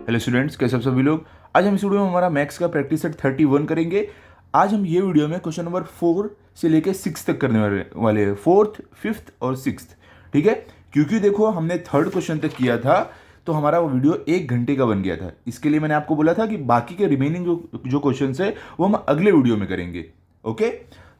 Hello students, कैसे आप सभी लोग। आज हम इस वीडियो में हमारा मैथ्स का प्रैक्टिस सेट 31 करेंगे। आज हम ये वीडियो में क्वेश्चन नंबर 4 से लेके 6 तक करने वाले हैं, फोर्थ, फिफ्थ और सिक्स्थ। ठीक है, क्योंकि देखो हमने थर्ड क्वेश्चन तक किया था तो हमारा वो वीडियो 1 घंटे का बन गया था। इसके लिए मैंने आपको बोला था कि बाकी के रिमेनिंग जो क्वेश्चन है वो हम अगले वीडियो में करेंगे। ओके,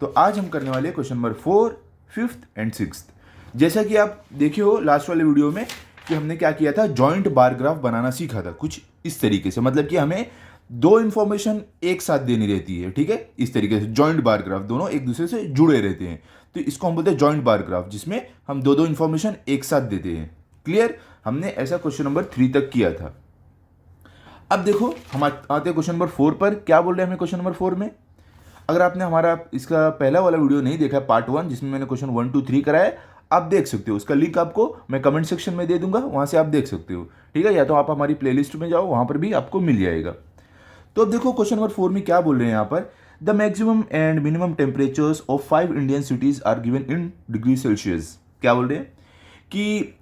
तो आज हम करने वाले question number 4, fifth and sixth. जैसा कि आप देखे हो लास्ट वाले वीडियो में कि हमने क्या किया था, जॉइंट बार ग्राफ बनाना सीखा था कुछ इस तरीके से। मतलब कि हमें दो इंफॉर्मेशन एक साथ देनी रहती है। ठीक है, इस तरीके से जॉइंट बार ग्राफ, दोनों एक दूसरे से जुड़े रहते हैं, तो इसको हम बोलते हैं जॉइंट बार ग्राफ, जिसमें हम दो दो इंफॉर्मेशन एक साथ देते हैं। क्लियर, हमने ऐसा क्वेश्चन नंबर 3 तक किया था। अब देखो हम आते हैं क्वेश्चन नंबर 4 पर। क्या बोल रहे हैं हमें क्वेश्चन नंबर 4 में? अगर आपने हमारा इसका पहला वाला वीडियो नहीं देखा, पार्ट 1, जिसमें मैंने क्वेश्चन 1 2 3 कराया, आप देख सकते हो। उसका लिंक आपको मैं कमेंट सेक्शन में दे दूंगा, वहां से आप देख सकते हो। ठीक है, या तो आप हमारी प्लेलिस्ट में जाओ, वहां पर भी आपको मिल जाएगा। तो अब देखो क्वेश्चन नंबर 4 में क्या बोल रहे हैं यहाँ पर। The maximum and minimum temperatures of 5 Indian cities are given in degree Celsius. क्या बोल रहे हैं कि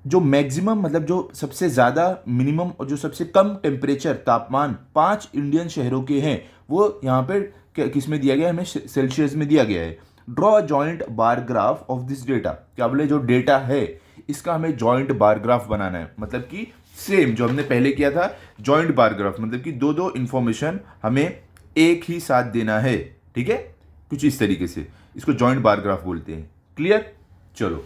जो मैक्सिमम मतलब जो सबसे ज़्यादा, मिनिमम और जो सबसे कम टेम्परेचर, तापमान 5 इंडियन शहरों के हैं, वो यहाँ पर किस में दिया गया है, हमें सेल्सियस में दिया गया है। Draw a joint bar graph of this data. क्या बोले, जो डेटा है इसका हमें जॉइंट बार ग्राफ बनाना है। मतलब कि सेम जो हमने पहले किया था जॉइंट बार ग्राफ, मतलब कि दो दो इंफॉर्मेशन हमें एक ही साथ देना है। ठीक है, कुछ इस तरीके से इसको जॉइंट बार ग्राफ बोलते हैं। क्लियर, चलो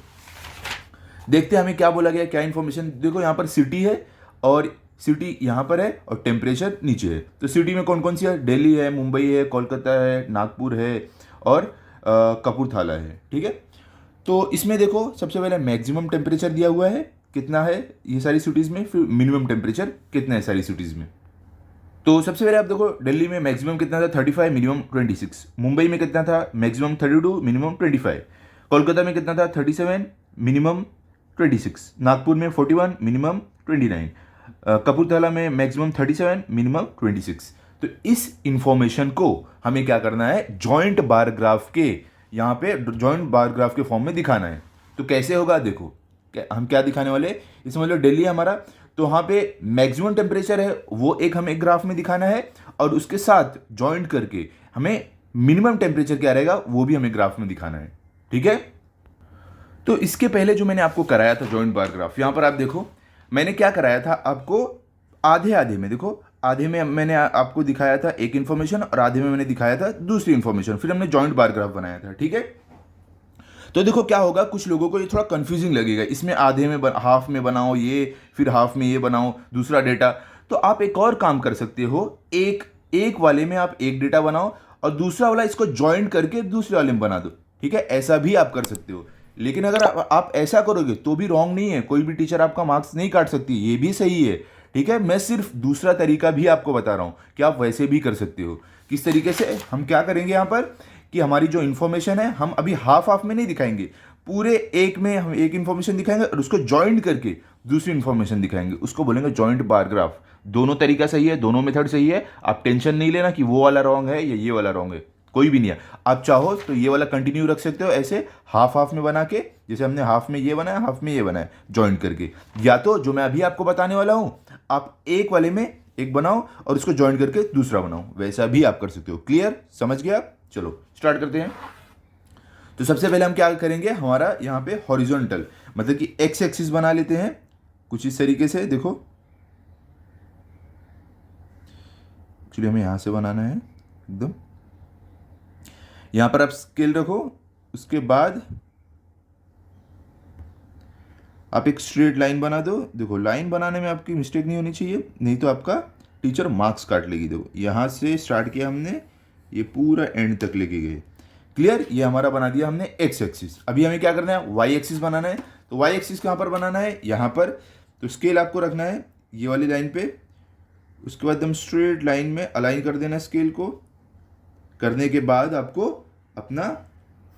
देखते हैं हमें क्या बोला गया, क्या इंफॉर्मेशन। देखो यहाँ पर सिटी है और सिटी यहाँ पर है और टेम्परेचर नीचे है। तो सिटी में कौन कौन सी है? दिल्ली है, मुंबई है, कोलकाता है, नागपुर है और कपूरथला है। ठीक है, तो इसमें देखो सबसे पहले मैक्सिमम टेम्परेचर दिया हुआ है कितना है ये सारी सिटीज़ में, फिर मिनिमम टेम्परेचर कितना है सारी सिटीज़ में। तो सबसे पहले आप देखो दिल्ली में मैक्सिमम कितना था, 35, मिनिमम 26। मुंबई में कितना था, मैक्सिमम 32, मिनिमम 25। कोलकाता में कितना था, 37, मिनिमम 26। नागपुर में 41, मिनिमम 29। कपूरथला में मैक्सिमम 37, मिनिमम 26। तो इस इंफॉर्मेशन को हमें क्या करना है, जॉइंट बार ग्राफ के यहाँ पे जॉइंट बार ग्राफ के फॉर्म में दिखाना है। तो कैसे होगा, देखो हम क्या दिखाने वाले, इसमें मतलब दिल्ली है हमारा, तो वहाँ पे मैक्सिमम टेम्परेचर है वो एक हमें ग्राफ में दिखाना है, और उसके साथ जॉइंट करके हमें मिनिमम टेम्परेचर क्या रहेगा वो भी हमें ग्राफ में दिखाना है। ठीक है, तो इसके पहले जो मैंने आपको कराया था जॉइंट बार ग्राफ, यहाँ पर आप देखो मैंने क्या कराया था आपको, आधे आधे में देखो, आधे में मैंने आपको दिखाया था एक इन्फॉर्मेशन और आधे में मैंने दिखाया था दूसरी इन्फॉर्मेशन, फिर हमने जॉइंट बार ग्राफ बनाया था। ठीक है, तो देखो क्या होगा, कुछ लोगों को ये थोड़ा कंफ्यूजिंग लगेगा, इसमें आधे में हाफ में बनाओ ये, फिर हाफ में ये बनाओ दूसरा डेटा। तो आप एक और काम कर सकते हो, एक एक वाले में आप एक डेटा बनाओ और दूसरा वाला इसको ज्वाइंट करके दूसरे वाले में बना दो। ठीक है, ऐसा भी आप कर सकते हो। लेकिन अगर आप ऐसा करोगे तो भी रॉन्ग नहीं है, कोई भी टीचर आपका मार्क्स नहीं काट सकती, ये भी सही है। ठीक है, मैं सिर्फ दूसरा तरीका भी आपको बता रहा हूं कि आप वैसे भी कर सकते हो। किस तरीके से हम क्या करेंगे यहाँ पर कि हमारी जो इन्फॉर्मेशन है हम अभी हाफ हाफ में नहीं दिखाएंगे, पूरे एक में हम एक इन्फॉर्मेशन दिखाएंगे और उसको ज्वाइंट करके दूसरी इन्फॉर्मेशन दिखाएंगे, उसको बोलेंगे जॉइंट बार ग्राफ। दोनों तरीका सही है, दोनों मेथड सही है। आप टेंशन नहीं लेना कि वो वाला रॉन्ग है या ये वाला रॉन्ग है, कोई भी नहीं है। आप चाहो तो ये वाला कंटिन्यू रख सकते हो ऐसे हाफ हाफ में बना के, जैसे हमने हाफ में ये बनाया हाफ में ये बनाया ज्वाइंट करके, या तो जो मैं अभी आपको बताने वाला हूं, आप एक वाले में एक बनाओ और उसको ज्वाइंट करके दूसरा बनाओ, वैसा भी आप कर सकते हो। क्लियर, समझ गया? चलो स्टार्ट करते हैं। तो सबसे पहले हम क्या करेंगे, हमारा यहाँ पे हॉरिजॉन्टल मतलब कि एक्स एक्सिस बना लेते हैं कुछ इस तरीके से। देखो एक्चुअली हमें यहाँ से बनाना है एकदम, यहाँ पर आप स्केल रखो, उसके बाद आप एक स्ट्रेट लाइन बना दो। देखो लाइन बनाने में आपकी मिस्टेक नहीं होनी चाहिए, नहीं तो आपका टीचर मार्क्स काट लेगी। देखो यहाँ से स्टार्ट किया हमने, ये पूरा एंड तक लेके गए। क्लियर, ये हमारा बना दिया हमने एक्स एक्सिस। अभी हमें क्या करना है, वाई एक्सिस बनाना है। तो वाई एक्सिस कहाँ पर बनाना है, यहाँ पर। तो स्केल आपको रखना है ये वाली लाइन पे, उसके बाद एकदम स्ट्रेट लाइन में अलाइन कर देना स्केल को। करने के बाद आपको अपना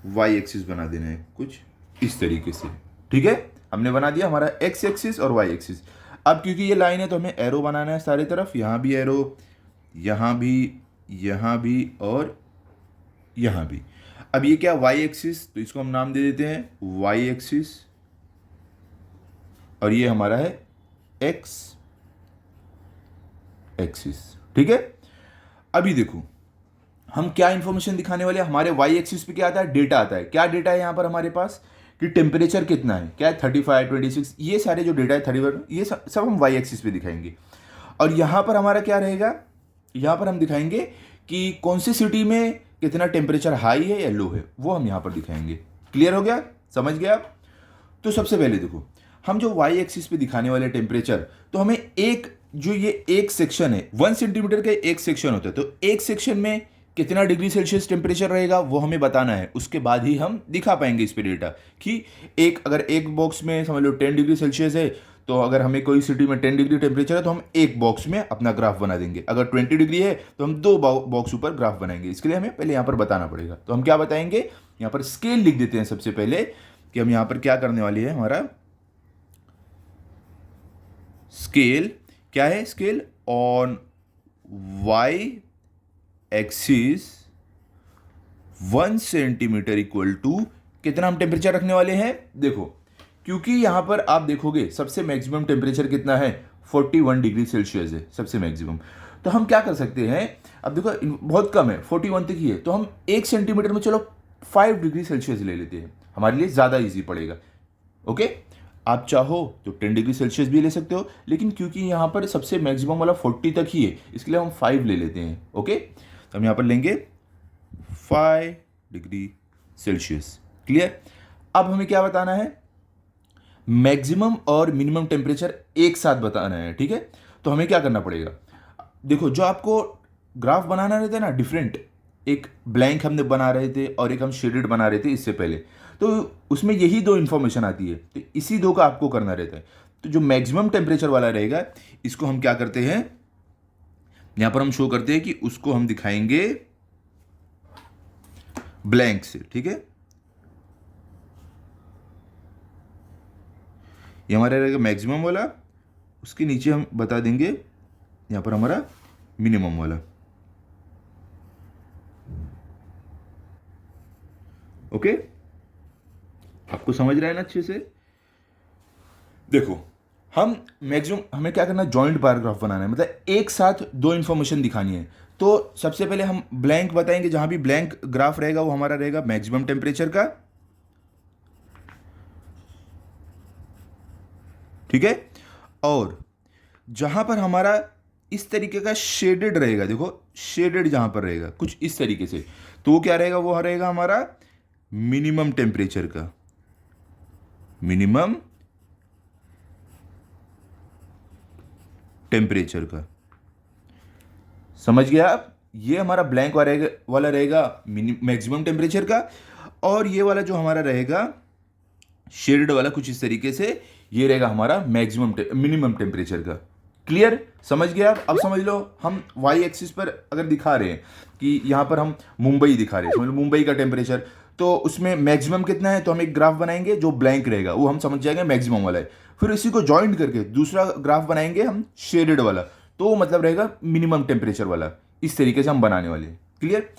वाई एक्सिस बना देना है कुछ इस तरीके से। ठीक है, हमने बना दिया हमारा एक्स एक्सिस और वाई एक्सिस। अब क्योंकि ये लाइन है तो हमें एरो बनाना है सारी तरफ, यहाँ भी एरो, यहाँ भी और यहाँ भी। अब ये क्या, वाई एक्सिस, तो इसको हम नाम दे देते हैं वाई एक्सिस, और ये हमारा है एक्स एक्सिस। ठीक है, अभी देखो हम क्या इंफॉर्मेशन दिखाने वाले हैं। हमारे वाई एक्सिस पे क्या आता है, डेटा आता है। क्या डेटा है यहाँ पर हमारे पास कि टेम्परेचर कितना है, क्या है 35, 26, ये सारे जो डेटा है 31, ये सब हम वाई एक्सिस पे दिखाएंगे। और यहाँ पर हमारा क्या रहेगा, यहाँ पर हम दिखाएंगे कि कौन सी सिटी में कितना टेम्परेचर हाई है या लो है, वो हम यहाँ पर दिखाएंगे। क्लियर हो गया, समझ गया आप? तो सबसे पहले देखो, हम जो वाई एक्सिस पे दिखाने वाले टेम्परेचर, तो हमें एक जो ये एक सेक्शन है 1 सेंटीमीटर का एक सेक्शन होता है, तो एक सेक्शन में कितना डिग्री सेल्सियस टेम्परेचर रहेगा वो हमें बताना है। उसके बाद ही हम दिखा पाएंगे इस पे डेटा कि अगर एक बॉक्स में समझ लो 10 डिग्री सेल्सियस है, तो अगर हमें कोई सिटी में 10 डिग्री टेम्परेचर है तो हम एक बॉक्स में अपना ग्राफ बना देंगे। अगर 20 डिग्री है तो हम 2 बॉक्स ऊपर ग्राफ बनाएंगे। इसके लिए हमें पहले यहाँ पर बताना पड़ेगा। तो हम क्या बताएंगे, यहाँ पर स्केल लिख देते हैं सबसे पहले कि हम यहाँ पर क्या करने वाली है। हमारा स्केल क्या है, scale on Y axis 1 centimetre equal to कितना हम टेम्परेचर रखने वाले हैं। देखो, क्योंकि यहां पर आप देखोगे सबसे मैक्सिमम टेम्परेचर कितना है, 41 डिग्री सेल्सियस है सबसे मैक्सिमम। तो हम क्या कर सकते हैं, अब देखो बहुत कम है, 41 तक ही है, तो हम 1 सेंटीमीटर में चलो 5 डिग्री सेल्सियस ले लेते हैं, हमारे लिए ज़्यादा ईजी पड़ेगा। ओके, आप चाहो तो 10 डिग्री सेल्सियस भी ले सकते हो, लेकिन क्योंकि यहाँ पर सबसे मैक्सिमम वाला 40 तक ही है, इसके लिए हम 5 ले लेते हैं। ओके, तो हम यहाँ पर लेंगे 5 डिग्री सेल्सियस। क्लियर? अब हमें क्या बताना है, मैक्सिमम और मिनिमम टेम्परेचर एक साथ बताना है। ठीक है, तो हमें क्या करना पड़ेगा, देखो जो आपको ग्राफ बनाना रहता है ना डिफरेंट, एक ब्लैंक हमने बना रहे थे और एक हम शेडेड बना रहे थे इससे पहले, तो उसमें यही 2 इन्फॉर्मेशन आती है, तो इसी 2 का आपको करना रहता है। तो जो मैक्सिमम टेम्परेचर वाला रहेगा, इसको हम क्या करते हैं, यहां पर हम शो करते हैं कि उसको हम दिखाएंगे ब्लैंक से। ठीक है, ये हमारा रहेगा मैक्सिमम वाला, उसके नीचे हम बता देंगे यहां पर हमारा मिनिमम वाला। ओके, आपको समझ रहा है ना अच्छे से? देखो, हम मैक्सिमम हमें क्या करना है, जॉइंट बार ग्राफ बनाना है, मतलब एक साथ 2 इंफॉर्मेशन दिखानी है। तो सबसे पहले हम ब्लैंक बताएंगे, जहां भी ब्लैंक ग्राफ रहेगा वो हमारा रहेगा मैक्सिमम टेम्परेचर का। ठीक है, और जहां पर हमारा इस तरीके का शेडेड रहेगा, देखो शेडेड जहां पर रहेगा कुछ इस तरीके से, तो वो क्या रहेगा, वो रहेगा हमारा मिनिमम टेम्परेचर का, मिनिमम टेम्परेचर का। समझ गया आप? ये हमारा ब्लैंक वाला रहेगा मैक्सिमम टेम्परेचर का, और ये वाला जो हमारा रहेगा शेडेड वाला कुछ इस तरीके से, ये रहेगा हमारा मिनिमम टेम्परेचर का। क्लियर? समझ गया आप? अब समझ लो, हम वाई एक्सिस पर अगर दिखा रहे हैं कि यहाँ पर हम मुंबई दिखा रहे हैं, समझ लो मुंबई का टेम्परेचर, तो उसमें मैक्सिमम कितना है, तो हम एक ग्राफ बनाएंगे जो ब्लैंक रहेगा, वो हम समझ जाएंगे मैक्सिमम वाला है। फिर इसी को ज्वाइंट करके दूसरा ग्राफ बनाएंगे हम शेडेड वाला, तो वो मतलब रहेगा मिनिमम टेम्परेचर वाला। इस तरीके से हम बनाने वाले हैं। क्लियर?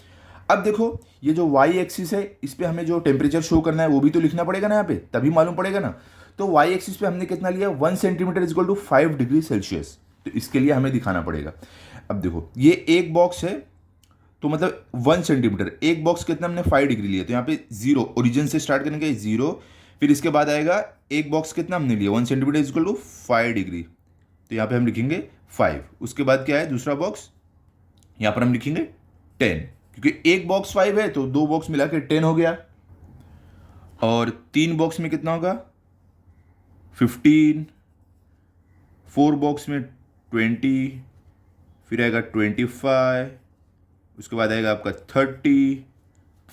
अब देखो, ये जो वाई एक्सिस है, इस पे हमें जो टेम्परेचर शो करना है वो भी तो लिखना पड़ेगा ना, यहाँ पे तभी मालूम पड़ेगा ना। तो वाई एक्सिस पे हमने कितना लिया, 1 centimetre is equal to 5 degree Celsius, तो इसके लिए हमें दिखाना पड़ेगा। अब देखो, ये एक बॉक्स है, तो मतलब 1 सेंटीमीटर, एक बॉक्स कितना हमने 5 डिग्री लिया, तो यहाँ पे 0 ओरिजिन से स्टार्ट करेंगे 0, फिर इसके बाद आएगा एक बॉक्स कितना हमने लिया 1 centimetre is equal to 5 degree, तो यहाँ पे हम लिखेंगे 5। उसके बाद क्या है दूसरा बॉक्स, यहाँ पर हम लिखेंगे 10, क्योंकि एक बॉक्स 5 है तो 2 बॉक्स मिला के 10 हो गया, और 3 बॉक्स में कितना होगा 15, 4 बॉक्स में 20, फिर आएगा 25, उसके बाद आएगा आपका 30,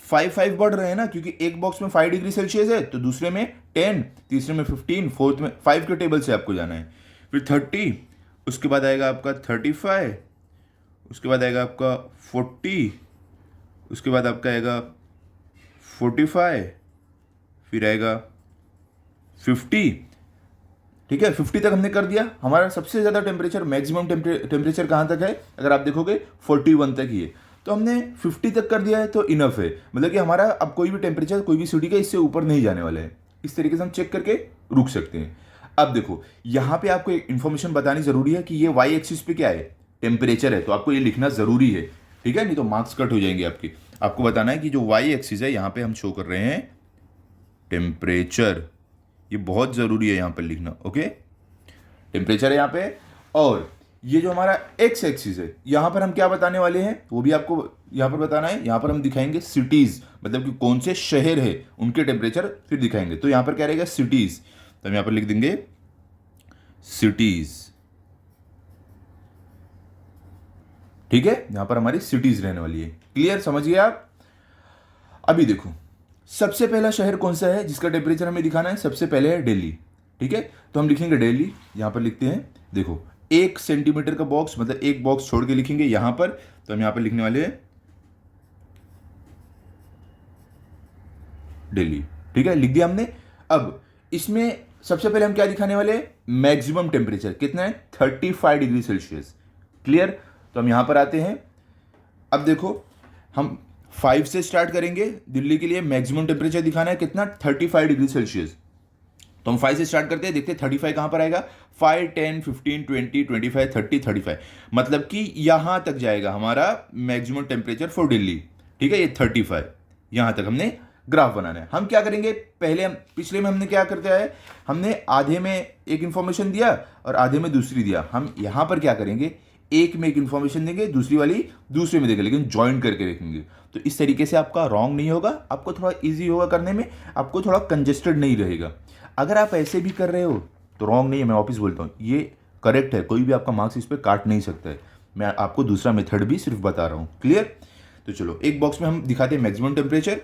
5 बढ़ रहे हैं ना, क्योंकि एक बॉक्स में 5 डिग्री सेल्सियस है, तो दूसरे में 10, तीसरे में 15, फोर्थ में 5 के टेबल से आपको जाना है, फिर 30, उसके बाद आएगा आपका 35, उसके बाद आएगा आपका 40, उसके बाद आपका आएगा 45, फिर आएगा 50। ठीक है, 50 तक हमने कर दिया। हमारा सबसे ज़्यादा टेम्परेचर, मैक्सिमम टेम्परेचर कहाँ तक है, अगर आप देखोगे 41 तक ही है, तो हमने 50 तक कर दिया है तो इनफ है, मतलब कि हमारा अब कोई भी टेम्परेचर कोई भी सिटी का इससे ऊपर नहीं जाने वाला है। इस तरीके से हम चेक करके रुक सकते हैं। अब देखो, यहाँ पे आपको एक इन्फॉर्मेशन बतानी जरूरी है कि ये वाई एक्सिस पे क्या है, टेम्परेचर है, तो आपको ये लिखना ज़रूरी है, ठीक है, नहीं तो मार्क्स कट हो जाएंगे आपके। आपको बताना है कि जो वाई एक्सिस है यहाँ पे हम शो कर रहे हैं टेम्परेचर, ये बहुत ज़रूरी है यहाँ पर लिखना, ओके। टेम्परेचर है यहाँ पे, और ये जो हमारा एक्स एक्सिस है यहाँ पर हम क्या बताने वाले हैं वो भी आपको यहाँ पर बताना है। यहाँ पर हम दिखाएंगे सिटीज़, मतलब कि कौन से शहर है उनके टेम्परेचर फिर दिखाएंगे। तो यहाँ पर क्या रहेगा सिटीज़, तो हम यहाँ पर लिख देंगे सिटीज़, ठीक है, यहाँ पर हमारी सिटीज़ रहने वाली है। क्लियर, समझिए आप। अभी देखो सबसे पहला शहर कौन सा है जिसका टेम्परेचर हमें दिखाना है, सबसे पहले है दिल्ली, ठीक है। तो हम लिखेंगे दिल्ली, यहाँ पर लिखते हैं, देखो 1 सेंटीमीटर का बॉक्स, मतलब एक बॉक्स छोड़ के लिखेंगे यहाँ पर, तो हम यहाँ पर लिखने वाले हैं दिल्ली, ठीक है, लिख दिया हमने। अब इसमें सबसे पहले हम क्या दिखाने वाले हैं, मैक्सिमम टेम्परेचर कितना है 35 डिग्री सेल्सियस। क्लियर, तो हम यहाँ पर आते हैं। अब देखो हम 5 से स्टार्ट करेंगे, दिल्ली के लिए मैक्सिमम टेम्परेचर दिखाना है कितना 35 डिग्री सेल्सियस। तो हम 5 से स्टार्ट करते हैं, देखते हैं 35 कहाँ पर आएगा, 5, 10, 15, 20, 25, 30, 35, मतलब कि यहाँ तक जाएगा हमारा मैक्सिमम टेम्परेचर फॉर दिल्ली, ठीक है। ये 35 यहाँ तक हमने ग्राफ बनाना है। हम क्या करेंगे, पहले हम पिछले में हमने क्या करते हैं, हमने आधे में एक इन्फॉर्मेशन दिया और आधे में दूसरी दिया। हम यहाँ पर क्या करेंगे, एक में एक इन्फॉर्मेशन देंगे, दूसरी वाली दूसरे में देंगे, लेकिन ज्वाइन करके रखेंगे। तो इस तरीके से आपका रॉन्ग नहीं होगा, आपको थोड़ा इजी होगा करने में, आपको थोड़ा कंजेस्टेड नहीं रहेगा। अगर आप ऐसे भी कर रहे हो तो रॉन्ग नहीं है, मैं वापस बोलता हूँ, ये करेक्ट है, कोई भी आपका मार्क्स इस पर काट नहीं सकता है। मैं आपको दूसरा मेथड भी सिर्फ बता रहा हूँ। क्लियर, तो चलो एक बॉक्स में हम दिखाते हैं मैक्सिमम टेम्परेचर।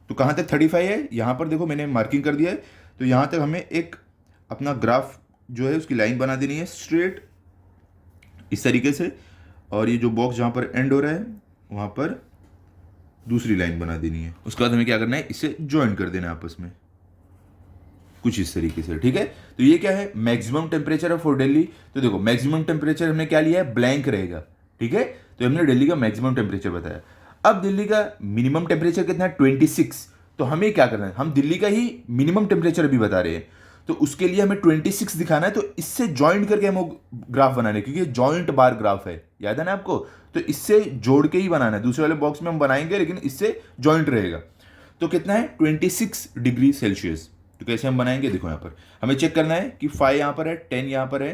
तो कहाँ तक 35 है, यहाँ पर देखो मैंने मार्किंग कर दिया है। तो यहाँ तक हमें एक अपना ग्राफ जो है उसकी लाइन बना देनी है स्ट्रेट इस तरीके से, और ये जो बॉक्स जहाँ पर एंड हो रहा है वहाँ पर दूसरी लाइन बना देनी है। उसके बाद हमें क्या करना है, इसे ज्वाइन कर देना है आपस में कुछ इस तरीके से, ठीक है। तो ये क्या है, मैक्सिमम टेम्परेचर है फॉर दिल्ली। तो देखो मैक्सिमम टेम्परेचर हमने क्या लिया है, ब्लैंक रहेगा, ठीक है। तो हमने दिल्ली का मैक्सिमम टेम्परेचर बताया। अब दिल्ली का मिनिमम टेम्परेचर कितना है 26। तो हमें क्या करना है, हम दिल्ली का ही मिनिमम टेम्परेचर भी बता रहे हैं, तो उसके लिए हमें 26 दिखाना है। तो इससे ज्वाइंट करके हम ग्राफ बनाना है, क्योंकि जॉइंट बार ग्राफ है, याद है ना आपको। तो इससे जोड़ के ही बनाना है, दूसरे वाले बॉक्स में हम बनाएंगे लेकिन इससे जॉइंट रहेगा। तो कितना है 26 डिग्री सेल्सियस। तो कैसे हम बनाएंगे, देखो यहाँ पर हमें चेक करना है कि 5 यहाँ पर है, 10 यहाँ पर है,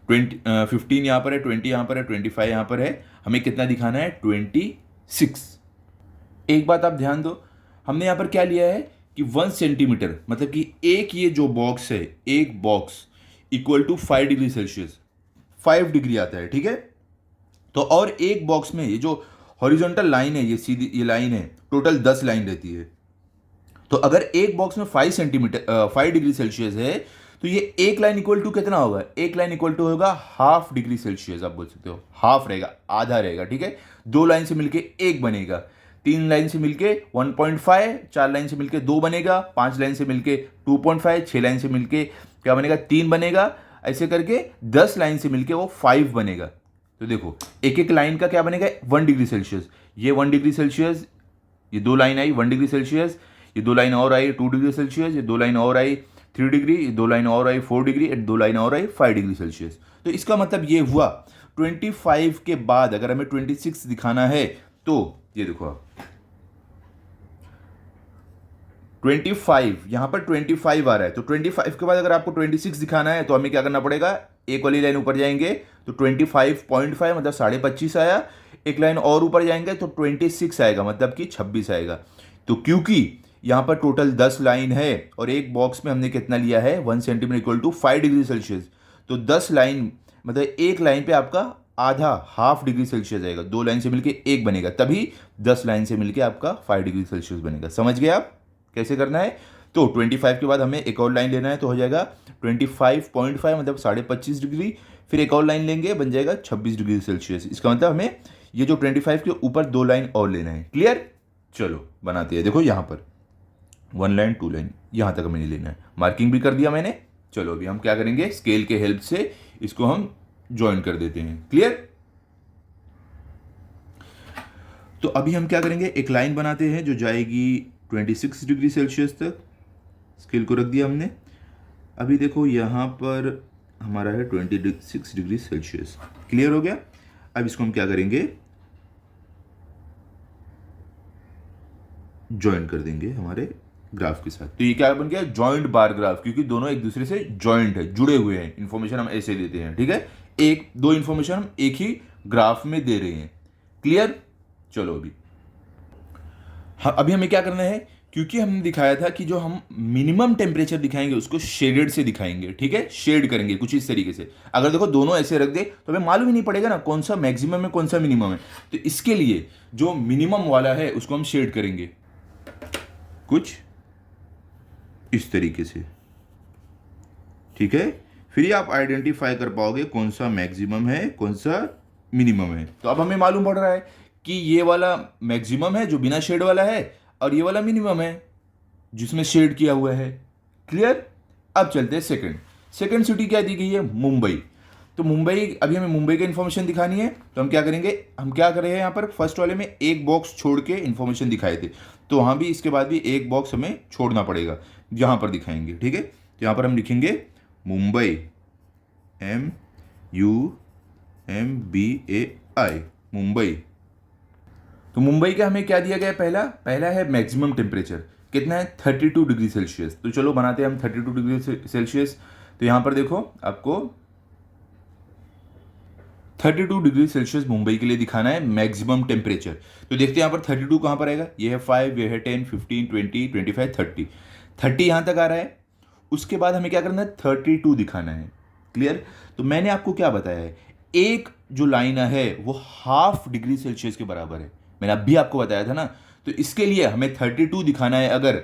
15 यहाँ पर है, 20 यहाँ पर है, 25 यहाँ पर है, हमें कितना दिखाना है 26। एक बात आप ध्यान दो, हमने यहाँ पर क्या लिया है कि 1 सेंटीमीटर, मतलब कि एक ये जो बॉक्स है, एक box equal to 5 degree Celsius, 5 degree आता है, ठीक है। तो और एक बॉक्स में ये जो हॉरिजॉन्टल लाइन है, ये सीधी ये लाइन है, टोटल 10 लाइन रहती है। तो अगर एक बॉक्स में 5 डिग्री सेल्सियस है, तो ये एक लाइन इक्वल टू कितना होगा, एक लाइन इक्वल टू होगा हाफ डिग्री सेल्सियस। आप बोल सकते हो हाफ रहेगा, आधा रहेगा, ठीक है। 2 लाइन से मिलके एक बनेगा, 3 लाइन से मिलके 1.5, 4 लाइन से मिलके 2 बनेगा, 5 लाइन से मिलके 2.5, 6 लाइन से मिलके क्या बनेगा 3 बनेगा, ऐसे करके 10 लाइन से मिलके वो 5 बनेगा। तो देखो एक एक लाइन का क्या बनेगा 1 डिग्री सेल्सियस, ये 1 डिग्री सेल्सियस, ये 2 लाइन आई 1 डिग्री सेल्सियस, ये 2 लाइन और आई 2 डिग्री सेल्सियस, ये 2 लाइन और आई 3 डिग्री, ये 2 लाइन और आई 4 डिग्री, 2 लाइन और आई 5 डिग्री सेल्सियस। तो इसका मतलब ये हुआ 25 के बाद अगर हमें 26 दिखाना है, तो ये देखो आप 25, यहां पर 25 आ रहा है, तो 25 के बाद अगर आपको 26 दिखाना है तो हमें क्या करना पड़ेगा, एक वाली लाइन ऊपर जाएंगे तो 25.5 मतलब 25.5 आया, एक लाइन और ऊपर जाएंगे तो 26 आएगा, मतलब कि 26 आएगा। तो क्योंकि यहाँ पर टोटल 10 लाइन है और एक बॉक्स में हमने कितना लिया है 1 centimetre equal to 5 degree Celsius, तो 10 लाइन मतलब एक लाइन पे आपका आधा हाफ डिग्री सेल्सियस आएगा, 2 लाइन से मिलके एक बनेगा, तभी 10 लाइन से मिलके आपका 5 डिग्री सेल्सियस बनेगा। समझ गए आप कैसे करना है। तो 25 के बाद हमें एक और लाइन लेना है, तो हो जाएगा 25.5 मतलब 25.5 डिग्री, फिर एक और लाइन लेंगे बन जाएगा 26 डिग्री सेल्सियस। इसका मतलब हमें ये जो 25 के ऊपर 2 लाइन और लेना है। क्लियर, चलो बनाते हैं। देखो यहाँ पर 1 लाइन 2 लाइन यहाँ तक हमें नहीं लेना है, मार्किंग भी कर दिया मैंने। चलो अभी हम क्या करेंगे, स्केल के हेल्प से इसको हम ज्वाइन कर देते हैं। क्लियर, तो अभी हम क्या करेंगे, एक लाइन बनाते हैं जो जाएगी 26 डिग्री सेल्सियस तक। स्केल को रख दिया हमने। अभी देखो यहाँ पर हमारा है 26 डिग्री सेल्सियस। क्लियर हो गया। अब इसको हम क्या करेंगे, ज्वाइन कर देंगे हमारे ग्राफ के साथ। तो ये क्या बन गया, जॉइंट बार ग्राफ, क्योंकि दोनों एक दूसरे से जॉइंट है, जुड़े हुए हैं। इंफॉर्मेशन हम ऐसे देते हैं, ठीक है, एक दो इंफॉर्मेशन हम एक ही ग्राफ में दे रहे हैं। क्लियर। चलो अभी अभी हमें क्या करना है, क्योंकि हमने दिखाया था कि जो हम मिनिमम टेम्परेचर दिखाएंगे उसको शेडेड से दिखाएंगे, ठीक है, शेड करेंगे कुछ इस तरीके से। अगर देखो दोनों ऐसे रख दे तो हमें मालूम ही नहीं पड़ेगा ना कौन सा मैक्सिमम है कौन सा मिनिमम है। तो इसके लिए जो मिनिमम वाला है उसको हम शेड करेंगे कुछ इस तरीके से, ठीक है। फिर ही आप आइडेंटिफाई कर पाओगे कौन सा मैक्सिमम है कौन सा मिनिमम है। तो अब हमें मालूम पड़ रहा है कि ये वाला मैक्सिमम है जो बिना शेड वाला है, और ये वाला मिनिमम है जिसमें शेड किया हुआ है। क्लियर। अब चलते हैं सेकंड सिटी क्या दी गई है, मुंबई। तो मुंबई, अभी हमें मुंबई का इन्फॉर्मेशन दिखानी है, तो हम क्या करेंगे, हम क्या कर रहे हैं यहाँ पर फर्स्ट वाले में एक बॉक्स छोड़ के इन्फॉर्मेशन दिखाए थे, तो वहाँ भी इसके बाद भी एक बॉक्स हमें छोड़ना पड़ेगा, यहाँ पर दिखाएंगे, ठीक है। तो यहाँ पर हम लिखेंगे मुंबई, MUMBAI, मुंबई। तो मुंबई का हमें क्या दिया गया, पहला है मैक्सिमम टेम्परेचर, कितना है 32 डिग्री सेल्सियस। तो चलो बनाते हैं हम 32 डिग्री सेल्सियस। तो यहाँ पर देखो आपको 32 डिग्री सेल्सियस मुंबई के लिए दिखाना है मैक्सिमम टेम्परेचर। तो देखते हैं यहाँ पर 32 कहाँ पर आएगा, ये है 5, ये है 10, 15, 20, 25, 30। 30 यहाँ तक आ रहा है। उसके बाद हमें क्या करना है, 32 दिखाना है। क्लियर। तो मैंने आपको क्या बताया है, एक जो लाइन है वो हाफ डिग्री सेल्सियस के बराबर है, मैंने अभी आपको बताया था ना। तो इसके लिए हमें 32 दिखाना है अगर,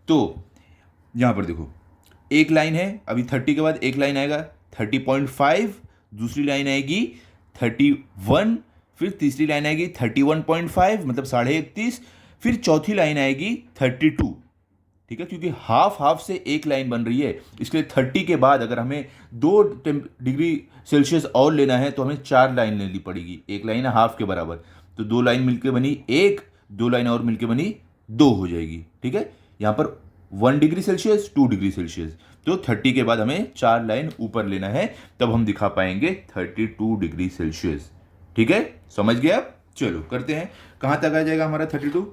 तो यहाँ पर देखो एक लाइन है, अभी 30 के बाद एक लाइन आएगा 30.5, दूसरी लाइन आएगी 31, फिर तीसरी लाइन आएगी 31.5 मतलब 31.5, फिर चौथी लाइन आएगी 32, ठीक है, क्योंकि हाफ हाफ से एक लाइन बन रही है, इसलिए 30 के बाद अगर हमें 2 डिग्री सेल्सियस और लेना है तो हमें 4 लाइन लेनी पड़ेगी, एक लाइन है हाफ के बराबर, तो 2 लाइन मिलकर बनी 1, 2 लाइन और मिलकर बनी 2 हो जाएगी, ठीक है। यहाँ पर 1 डिग्री सेल्सियस 2 डिग्री सेल्सियस, तो 30 के बाद हमें 4 लाइन ऊपर लेना है, तब हम दिखा पाएंगे 32 डिग्री सेल्सियस, ठीक है, समझ गए आप। चलो करते हैं, कहाँ तक आ जाएगा हमारा 32।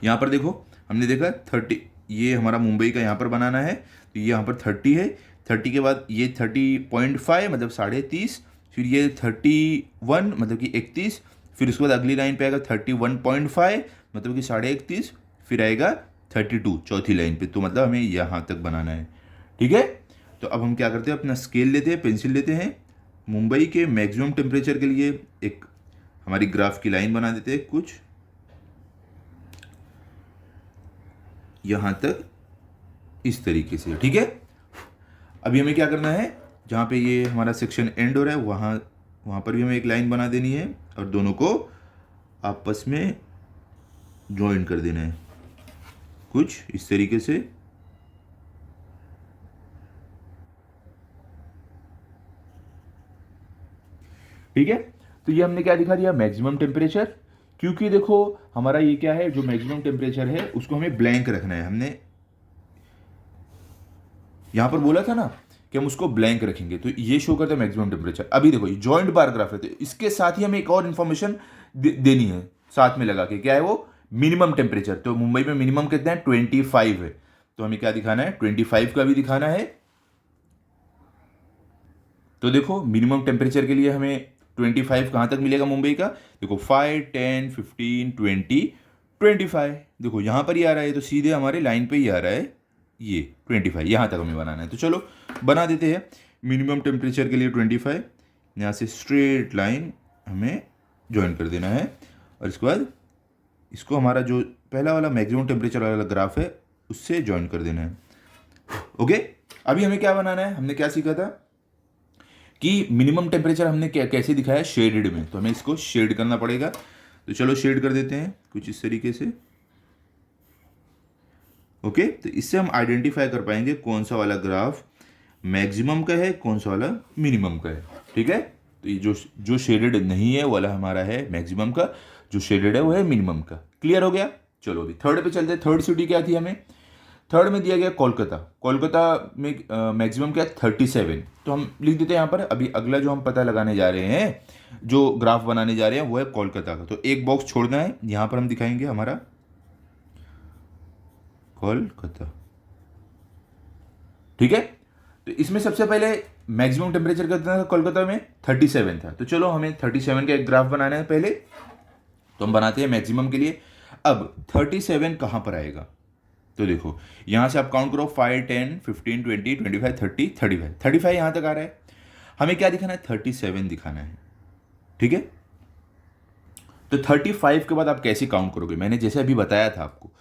यहाँ पर देखो हमने देखा 30, ये हमारा मुंबई का यहाँ पर बनाना है, तो ये यहाँ पर 30 है, 30 के बाद ये 30.5 मतलब 30.5, फिर ये 31 मतलब कि 31, फिर उसके बाद अगली लाइन पे आएगा 31.5 मतलब कि 31.5, फिर आएगा 32 चौथी लाइन पे, तो मतलब हमें यहाँ तक बनाना है, ठीक है। तो अब हम क्या करते हैं, अपना स्केल लेते हैं, पेंसिल लेते हैं, मुंबई के मैक्सिमम टेम्परेचर के लिए एक हमारी ग्राफ की लाइन बना देते हैं कुछ यहाँ तक इस तरीके से, ठीक है। अभी हमें क्या करना है, जहाँ पे ये हमारा सेक्शन एंड हो रहा है वहाँ पर भी हमें एक लाइन बना देनी है और दोनों को आपस में ज्वाइन कर देना है कुछ इस तरीके से, ठीक है। तो ये हमने क्या दिखा दिया, मैक्सिमम टेम्परेचर, क्योंकि देखो हमारा ये क्या है, जो मैक्सिमम टेम्परेचर है उसको हमें ब्लैंक रखना है। हमने यहां पर बोला था ना कि हम उसको ब्लैंक रखेंगे, तो ये शो करता है मैक्सिमम टेम्परेचर। अभी देखो ये जॉइंट बार ग्राफ है, तो इसके साथ ही हमें एक और इन्फॉर्मेशन देनी है साथ में लगा के, क्या है वो, मिनिमम टेम्परेचर। तो मुंबई में मिनिमम कितना है, 25 है, तो हमें क्या दिखाना है, 25 का भी दिखाना है। तो देखो मिनिमम टेम्परेचर के लिए हमें 25 कहाँ तक मिलेगा मुंबई का, देखो 5, 10, 15, 20, 25, देखो यहाँ पर ही आ रहा है, तो सीधे हमारे लाइन पे ही आ रहा है ये 25, यहाँ तक हमें बनाना है। तो चलो बना देते हैं, मिनिमम टेम्परेचर के लिए 25, यहाँ से स्ट्रेट लाइन हमें ज्वाइन कर देना है, और इसके बाद इसको हमारा जो पहला वाला मैक्सिमम टेम्परेचर वाला ग्राफ है उससे ज्वाइन कर देना है। ओके, अभी हमें क्या बनाना है, हमने क्या सीखा था कि मिनिमम टेम्परेचर हमने कैसे दिखाया, शेडेड में, तो हमें इसको शेड करना पड़ेगा। तो चलो शेड कर देते हैं कुछ इस तरीके से। ओके, तो इससे हम आइडेंटिफाई कर पाएंगे कौन सा वाला ग्राफ मैक्सिमम का है कौन सा वाला मिनिमम का है, ठीक है। तो ये जो शेडेड नहीं है वाला हमारा है मैक्सिमम का, जो शेडेड है वो है मिनिमम का। क्लियर हो गया। चलो अभी थर्ड पे चलते हैं। थर्ड सिटी क्या थी, हमें थर्ड में दिया गया कोलकाता। कोलकाता में मैक्सिमम क्या है 37, तो हम लिख देते हैं यहाँ पर। अभी अगला जो हम पता लगाने जा रहे हैं, जो ग्राफ बनाने जा रहे हैं, वो है कोलकाता का। तो एक बॉक्स छोड़ना है, यहाँ पर हम दिखाएंगे हमारा कोलकाता, ठीक है। तो इसमें सबसे पहले मैक्सिमम टेम्परेचर कितना था कोलकाता में, 37 था। तो चलो हमें 37 का एक ग्राफ बनाना है पहले, तो हम बनाते हैं मैक्सिमम के लिए। अब 37 कहाँ पर आएगा, तो देखो यहाँ से आप काउंट करो, 5, 10, 15, 20, 25, 30, 35, 35 यहाँ तक आ रहा है। हमें क्या दिखाना है, 37 दिखाना है, ठीक है। तो 35 के बाद आप कैसे काउंट करोगे, मैंने जैसे अभी बताया था आपको,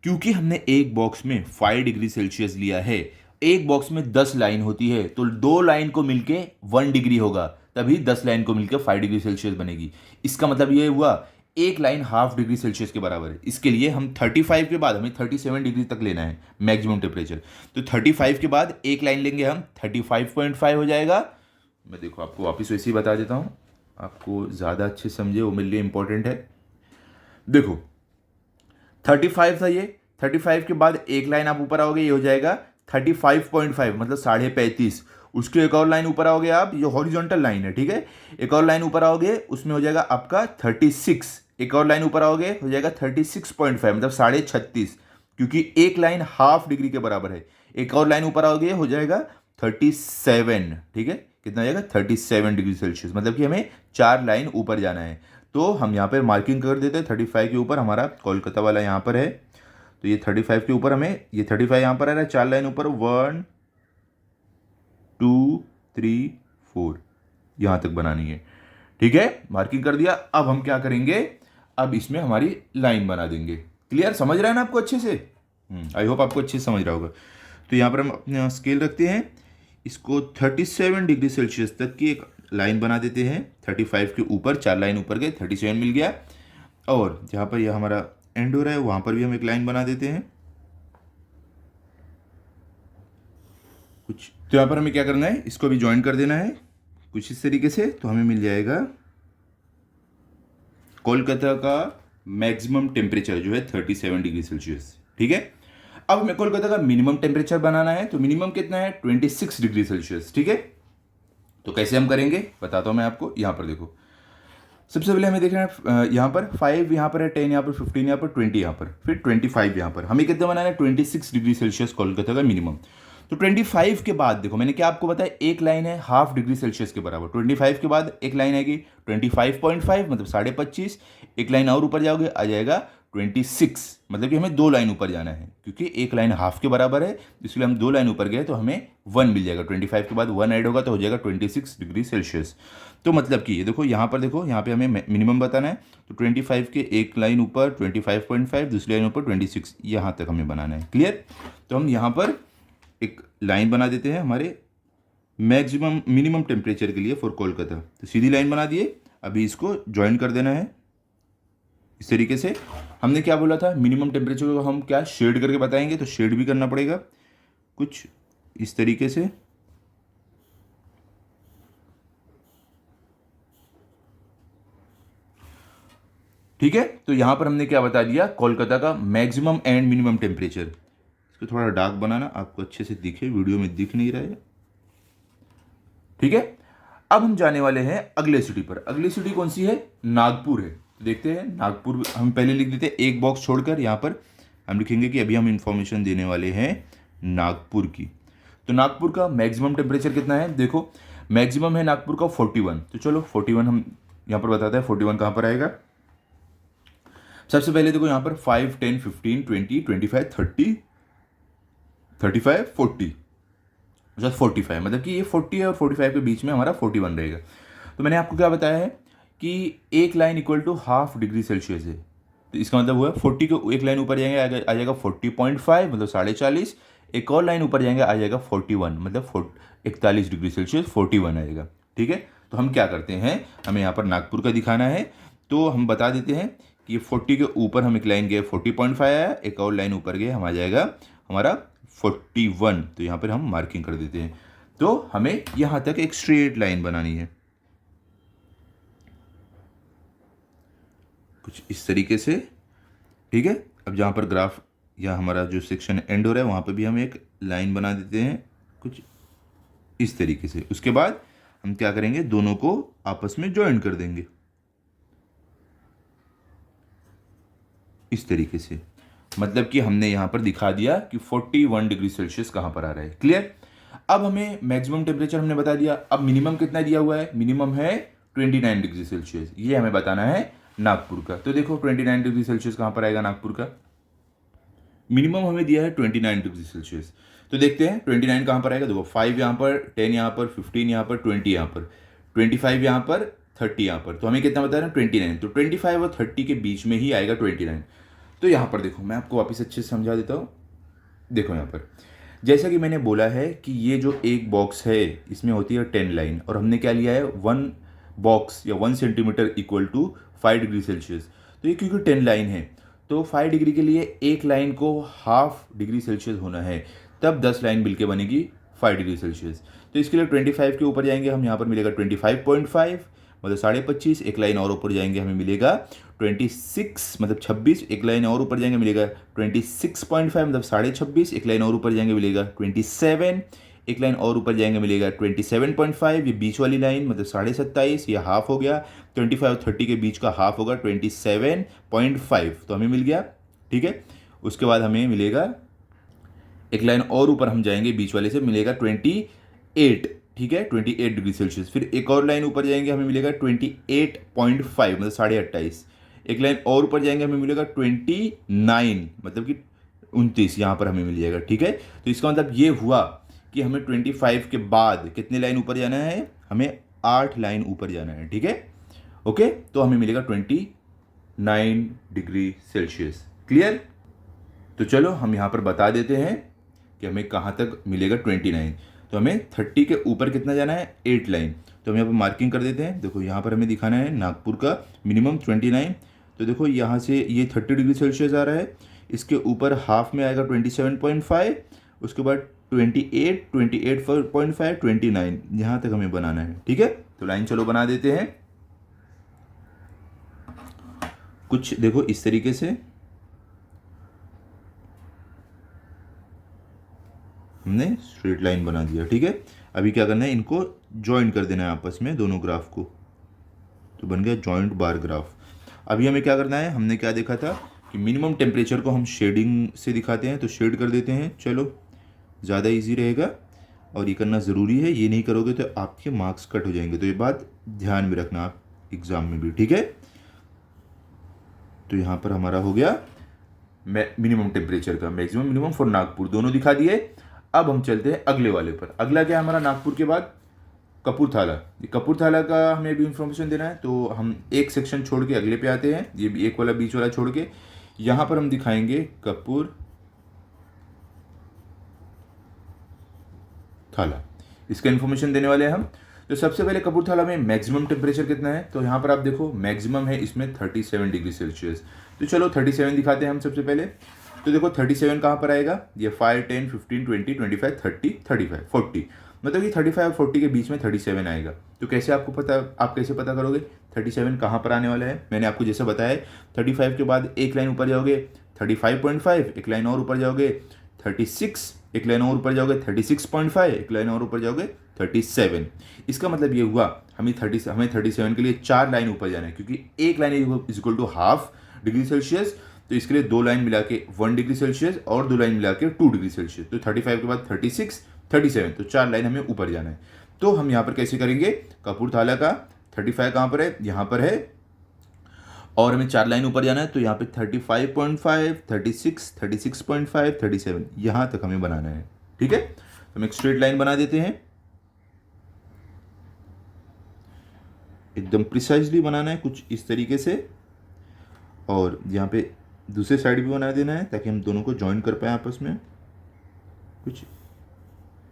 क्योंकि हमने एक बॉक्स में 5 डिग्री सेल्सियस लिया है, एक बॉक्स में 10 लाइन होती है, तो 2 लाइन को मिलके 1 डिग्री होगा, तभी 10 लाइन को मिलकर 5 डिग्री सेल्सियस बनेगी। इसका मतलब ये हुआ एक लाइन हाफ डिग्री सेल्सियस के बराबर है। इसके लिए हम 35 के बाद हमें 37 डिग्री तक लेना है मैक्सिमम टेम्परेचर। तो 35 के बाद एक लाइन लेंगे हम, 35.5 हो जाएगा। मैं देखो आपको वापस वैसे ही बता देता हूँ, आपको ज़्यादा अच्छे समझे, वो मेरे लिए इंपॉर्टेंट है। देखो 35 था ये, 35 के बाद एक लाइन आप ऊपर आओगे, ये हो जाएगा 35.5, मतलब 35.5। उसके एक और लाइन ऊपर आओगे आप, ये हॉरिजॉन्टल लाइन है, ठीक है। एक और लाइन ऊपर आओगे, उसमें हो जाएगा आपका 36। एक और लाइन ऊपर आओगे, हो जाएगा 36.5, मतलब 36.5, क्योंकि एक लाइन हाफ डिग्री के बराबर है। एक और लाइन ऊपर आओगे, हो जाएगा 37, ठीक है। कितना हो जाएगा 37 डिग्री सेल्सियस, मतलब कि हमें 4 लाइन ऊपर जाना है। तो हम यहाँ पर मार्किंग कर देते हैं, 35 के ऊपर हमारा कोलकाता वाला यहाँ पर है। तो ये 35 के ऊपर हमें, ये 35 यहाँ पर आ रहा है, 4 लाइन ऊपर, 1, 2, 3, 4 यहाँ तक बनानी है, ठीक है। मार्किंग कर दिया। अब हम क्या करेंगे, अब इसमें हमारी लाइन बना देंगे। क्लियर, समझ रहा है ना आपको अच्छे से? आई होप आपको अच्छे से समझ रहा होगा। तो यहाँ पर हम अपना स्केल रखते हैं, इसको 37 डिग्री सेल्सियस तक की एक लाइन बना देते हैं। 35 के ऊपर 4 लाइन ऊपर गए, 37 मिल गया। और जहाँ पर यह हमारा एंड हो रहा है, वहाँ पर भी हम एक लाइन बना देते हैं कुछ। तो यहाँ पर हमें क्या करना है, इसको भी ज्वाइन कर देना है कुछ इस तरीके से। तो हमें मिल जाएगा कोलकाता का मैक्सिमम टेम्परेचर जो है 37 डिग्री सेल्सियस, ठीक है। अब हमें कोलकाता का मिनिमम टेम्परेचर बनाना है, तो मिनिमम कितना है 26 डिग्री सेल्सियस, ठीक है। तो कैसे हम करेंगे बताता हूँ मैं आपको। यहाँ पर देखो, सबसे पहले हमें देखना है यहाँ पर 5 यहाँ पर है, 10 यहाँ पर, 15 यहाँ पर, 20 यहाँ पर, फिर 25 यहाँ पर। हमें कितना बनाना है 26 डिग्री सेल्सियस कोलकाता का मिनिमम। तो 25 के बाद देखो, मैंने क्या आपको बताया, एक लाइन है हाफ डिग्री सेल्सियस के बराबर। 25 के बाद एक लाइन आएगी 25.5, मतलब 25.5। एक लाइन और ऊपर जाओगे, आ जाएगा 26, मतलब कि हमें 2 लाइन ऊपर जाना है, क्योंकि एक लाइन हाफ के बराबर है, इसलिए हम 2 लाइन ऊपर गए तो हमें 1 मिल जाएगा। 25 के बाद 1 ऐड होगा तो हो जाएगा 26 डिग्री सेल्सियस। तो मतलब कि ये देखो, यहाँ पर देखो, यहाँ पे हमें मिनिमम बताना है। तो 25 के एक लाइन ऊपर 25.5, दूसरी लाइन ऊपर 26, यहाँ तक हमें बनाना है। क्लियर? तो हम यहाँ पर एक लाइन बना देते हैं हमारे मैक्सिमम मिनिमम टेम्परेचर के लिए फॉर कोलकाता। तो सीधी लाइन बना दिए, अभी इसको ज्वाइन कर देना है इस तरीके से। हमने क्या बोला था, मिनिमम टेम्परेचर को हम क्या शेड करके बताएंगे, तो शेड भी करना पड़ेगा कुछ इस तरीके से। ठीक है, तो यहां पर हमने क्या बता दिया, कोलकाता का मैक्सिमम एंड मिनिमम टेम्परेचर। इसको थोड़ा डार्क बनाना, आपको अच्छे से दिखे, वीडियो में दिख नहीं रहा है, ठीक है। अब हम जाने वाले हैं अगले सिटी पर। अगली सिटी कौन सी है, नागपुर है। तो देखते हैं नागपुर, हम पहले लिख देते हैं एक बॉक्स छोड़कर। यहाँ पर हम लिखेंगे कि अभी हम इंफॉर्मेशन देने वाले हैं नागपुर की। तो नागपुर का मैक्सिमम टेम्परेचर कितना है, देखो मैक्सिमम है नागपुर का 41। तो चलो 41 हम यहाँ पर बताते हैं 41 कहाँ पर आएगा। सबसे पहले देखो यहाँ पर 5, 10, 15, 20, 25, 30, 35, 40, 45, मतलब कि ये 40 और 45 के बीच में हमारा 41 रहेगा। तो मैंने आपको क्या बताया है कि एक line equal to half degree Celsius है। तो इसका मतलब हुआ 40 के एक लाइन ऊपर जाएंगे आ जाएगा 40.5, मतलब 40.5। एक और लाइन ऊपर जाएंगे आ जाएगा 41, मतलब 41 डिग्री सेल्सियस 41 आएगा, ठीक है। तो हम क्या करते हैं, हमें यहाँ पर नागपुर का दिखाना है, तो हम बता देते हैं कि ये 40 के ऊपर हम एक लाइन गए 40.5 आया, एक और लाइन ऊपर गए हम आ जाएगा हमारा 41। तो यहाँ पर हम मार्किंग कर देते हैं। तो हमें यहाँ तक एक स्ट्रेट लाइन बनानी है कुछ इस तरीके से, ठीक है। अब जहाँ पर ग्राफ या हमारा जो सेक्शन एंड हो रहा है वहाँ पे भी हम एक लाइन बना देते हैं कुछ इस तरीके से। उसके बाद हम क्या करेंगे, दोनों को आपस में ज्वाइन कर देंगे इस तरीके से। मतलब कि हमने यहाँ पर दिखा दिया कि 41 डिग्री सेल्सियस कहाँ पर आ रहा है। क्लियर। अब हमें मैक्सिमम टेम्परेचर हमने बता दिया, अब मिनिमम कितना दिया हुआ है, मिनिमम है 29 डिग्री सेल्सियस, ये हमें बताना है नागपुर का। तो देखो 29 डिग्री सेल्सियस कहाँ पर आएगा नागपुर का, मिनिमम हमें दिया है 29 डिग्री सेल्सियस। तो देखते हैं 29 कहाँ पर आएगा। देखो 5 यहाँ पर, 10 यहाँ पर, 15 यहाँ पर, 20 यहाँ पर, 25 यहाँ पर, 30 यहाँ पर। तो हमें कितना बता रहे हैं 29। तो 25 और 30 के बीच में ही आएगा 29। तो यहाँ पर देखो मैं आपको वापस अच्छे से समझा देता हूँ। देखो यहाँ पर जैसा कि मैंने बोला है कि ये जो एक बॉक्स है इसमें होती है 10 लाइन, और हमने क्या लिया है 1 बॉक्स या 1 centimetre equal to 5 degree Celsius. तो ये क्योंकि 10 लाइन है तो 5 डिग्री के लिए एक लाइन को हाफ डिग्री सेल्सियस होना है, तब 10 लाइन मिलके बनेगी 5 डिग्री सेल्सियस। तो इसके लिए 25 के ऊपर जाएंगे हम, यहाँ पर मिलेगा 25.5 मतलब 25.5। एक लाइन और ऊपर जाएंगे हमें मिलेगा 26 मतलब 26। एक लाइन और ऊपर जाएंगे मिलेगा 26.5 मतलब 26.5। एक लाइन और ऊपर जाएंगे मिलेगा 27। एक लाइन और ऊपर जाएंगे मिलेगा 27.5। ये बीच वाली लाइन मतलब 27.5, ये हाफ हो गया। 25 और 30 के बीच का हाफ होगा 27.5, तो हमें मिल गया। ठीक है। उसके बाद हमें मिलेगा एक लाइन और ऊपर हम जाएंगे बीच वाले से, मिलेगा 28। ठीक है, 28 डिग्री सेल्सियस। फिर एक और लाइन ऊपर जाएंगे हमें मिलेगा 28.5 मतलब 28.5। एक लाइन और ऊपर जाएंगे हमें मिलेगा 29 मतलब कि 29, यहाँ पर हमें मिल जाएगा। ठीक है। तो इसका मतलब ये हुआ कि हमें 25 के बाद कितने लाइन ऊपर जाना है, हमें 8 लाइन ऊपर जाना है। ठीक है। ओके, तो हमें मिलेगा 29 डिग्री सेल्सियस। क्लियर। तो चलो हम यहाँ पर बता देते हैं कि हमें कहाँ तक मिलेगा 29। तो हमें 30 के ऊपर कितना जाना है, 8 लाइन। तो हम यहाँ पर मार्किंग कर देते हैं। देखो यहाँ पर हमें दिखाना है नागपुर का मिनिमम 29। तो देखो यहाँ से ये 30 डिग्री सेल्सियस आ रहा है, इसके ऊपर हाफ में आएगा 27.5, उसके बाद 28, 28.5, 29, यहाँ तक हमें बनाना है। ठीक है। तो लाइन चलो बना देते हैं कुछ, देखो इस तरीके से हमने स्ट्रेट लाइन बना दिया। ठीक है। अभी क्या करना है, इनको ज्वाइन कर देना है आपस में दोनों ग्राफ को, तो बन गया जॉइंट बार ग्राफ। अभी हमें क्या करना है, हमने क्या देखा था कि मिनिमम टेम्परेचर को हम शेडिंग से दिखाते हैं, तो शेड कर देते हैं। चलो ज़्यादा इजी रहेगा और ये करना ज़रूरी है, ये नहीं करोगे तो आपके मार्क्स कट हो जाएंगे। तो ये बात ध्यान में रखना आप एग्ज़ाम में भी। ठीक है। तो यहाँ पर हमारा हो गया मिनिमम टेम्परेचर का, मैक्सिमम मिनिमम फॉर नागपुर, दोनों दिखा दिए। अब हम चलते हैं अगले वाले पर। अगला क्या है हमारा, नागपुर के बाद कपूरथला। ये कपूरथला का हमें भी इंफॉर्मेशन देना है, तो हम एक सेक्शन छोड़ के अगले पे आते हैं। ये भी एक वाला बीच वाला छोड़ के यहाँ पर हम दिखाएंगे कपूरथला, इसका इन्फॉर्मेशन देने वाले हैं हम। तो सबसे पहले कपूरथला में मैक्सिमम टेम्परेचर कितना है, तो यहाँ पर आप देखो मैक्सिमम है इसमें 37 डिग्री सेल्सियस। तो चलो 37 दिखाते हैं हम सबसे पहले। तो देखो 37 कहाँ पर आएगा, ये 5, 10, 15, 20, 25, 30, 35, 40, मतलब कि 35 और 40 के बीच में 37 आएगा। तो कैसे आपको पता, आप कैसे पता करोगे 37 कहाँ पर आने वाला है। मैंने आपको जैसे बताया 35 के बाद एक लाइन ऊपर जाओगे 35.5, एक लाइन और ऊपर जाओगे 36, एक लाइन और ऊपर जाओगे 36.5, एक लाइन और ऊपर जाओगे 37। इसका मतलब ये हुआ हमें 37 के लिए 4 लाइन ऊपर जाना है, क्योंकि एक line is equal to half degree Celsius. तो इसके लिए 2 लाइन मिला के 1 डिग्री सेल्सियस और 2 लाइन मिला के 2 डिग्री सेल्सियस। तो 35 के बाद 36, 37, तो 4 लाइन हमें ऊपर जाना है। तो हम यहाँ पर कैसे करेंगे, कपूरथला का 35 कहाँ पर है, यहाँ पर है, और हमें 4 लाइन ऊपर जाना है। तो यहाँ पे 35.5, 36, 36.5, 37, यहाँ तक हमें बनाना है। ठीक है। तो हम एक स्ट्रेट लाइन बना देते हैं, एकदम प्रिसाइजली बनाना है कुछ इस तरीके से, और यहाँ पे दूसरे साइड भी बना देना है ताकि हम दोनों को ज्वाइन कर पाए आपस में कुछ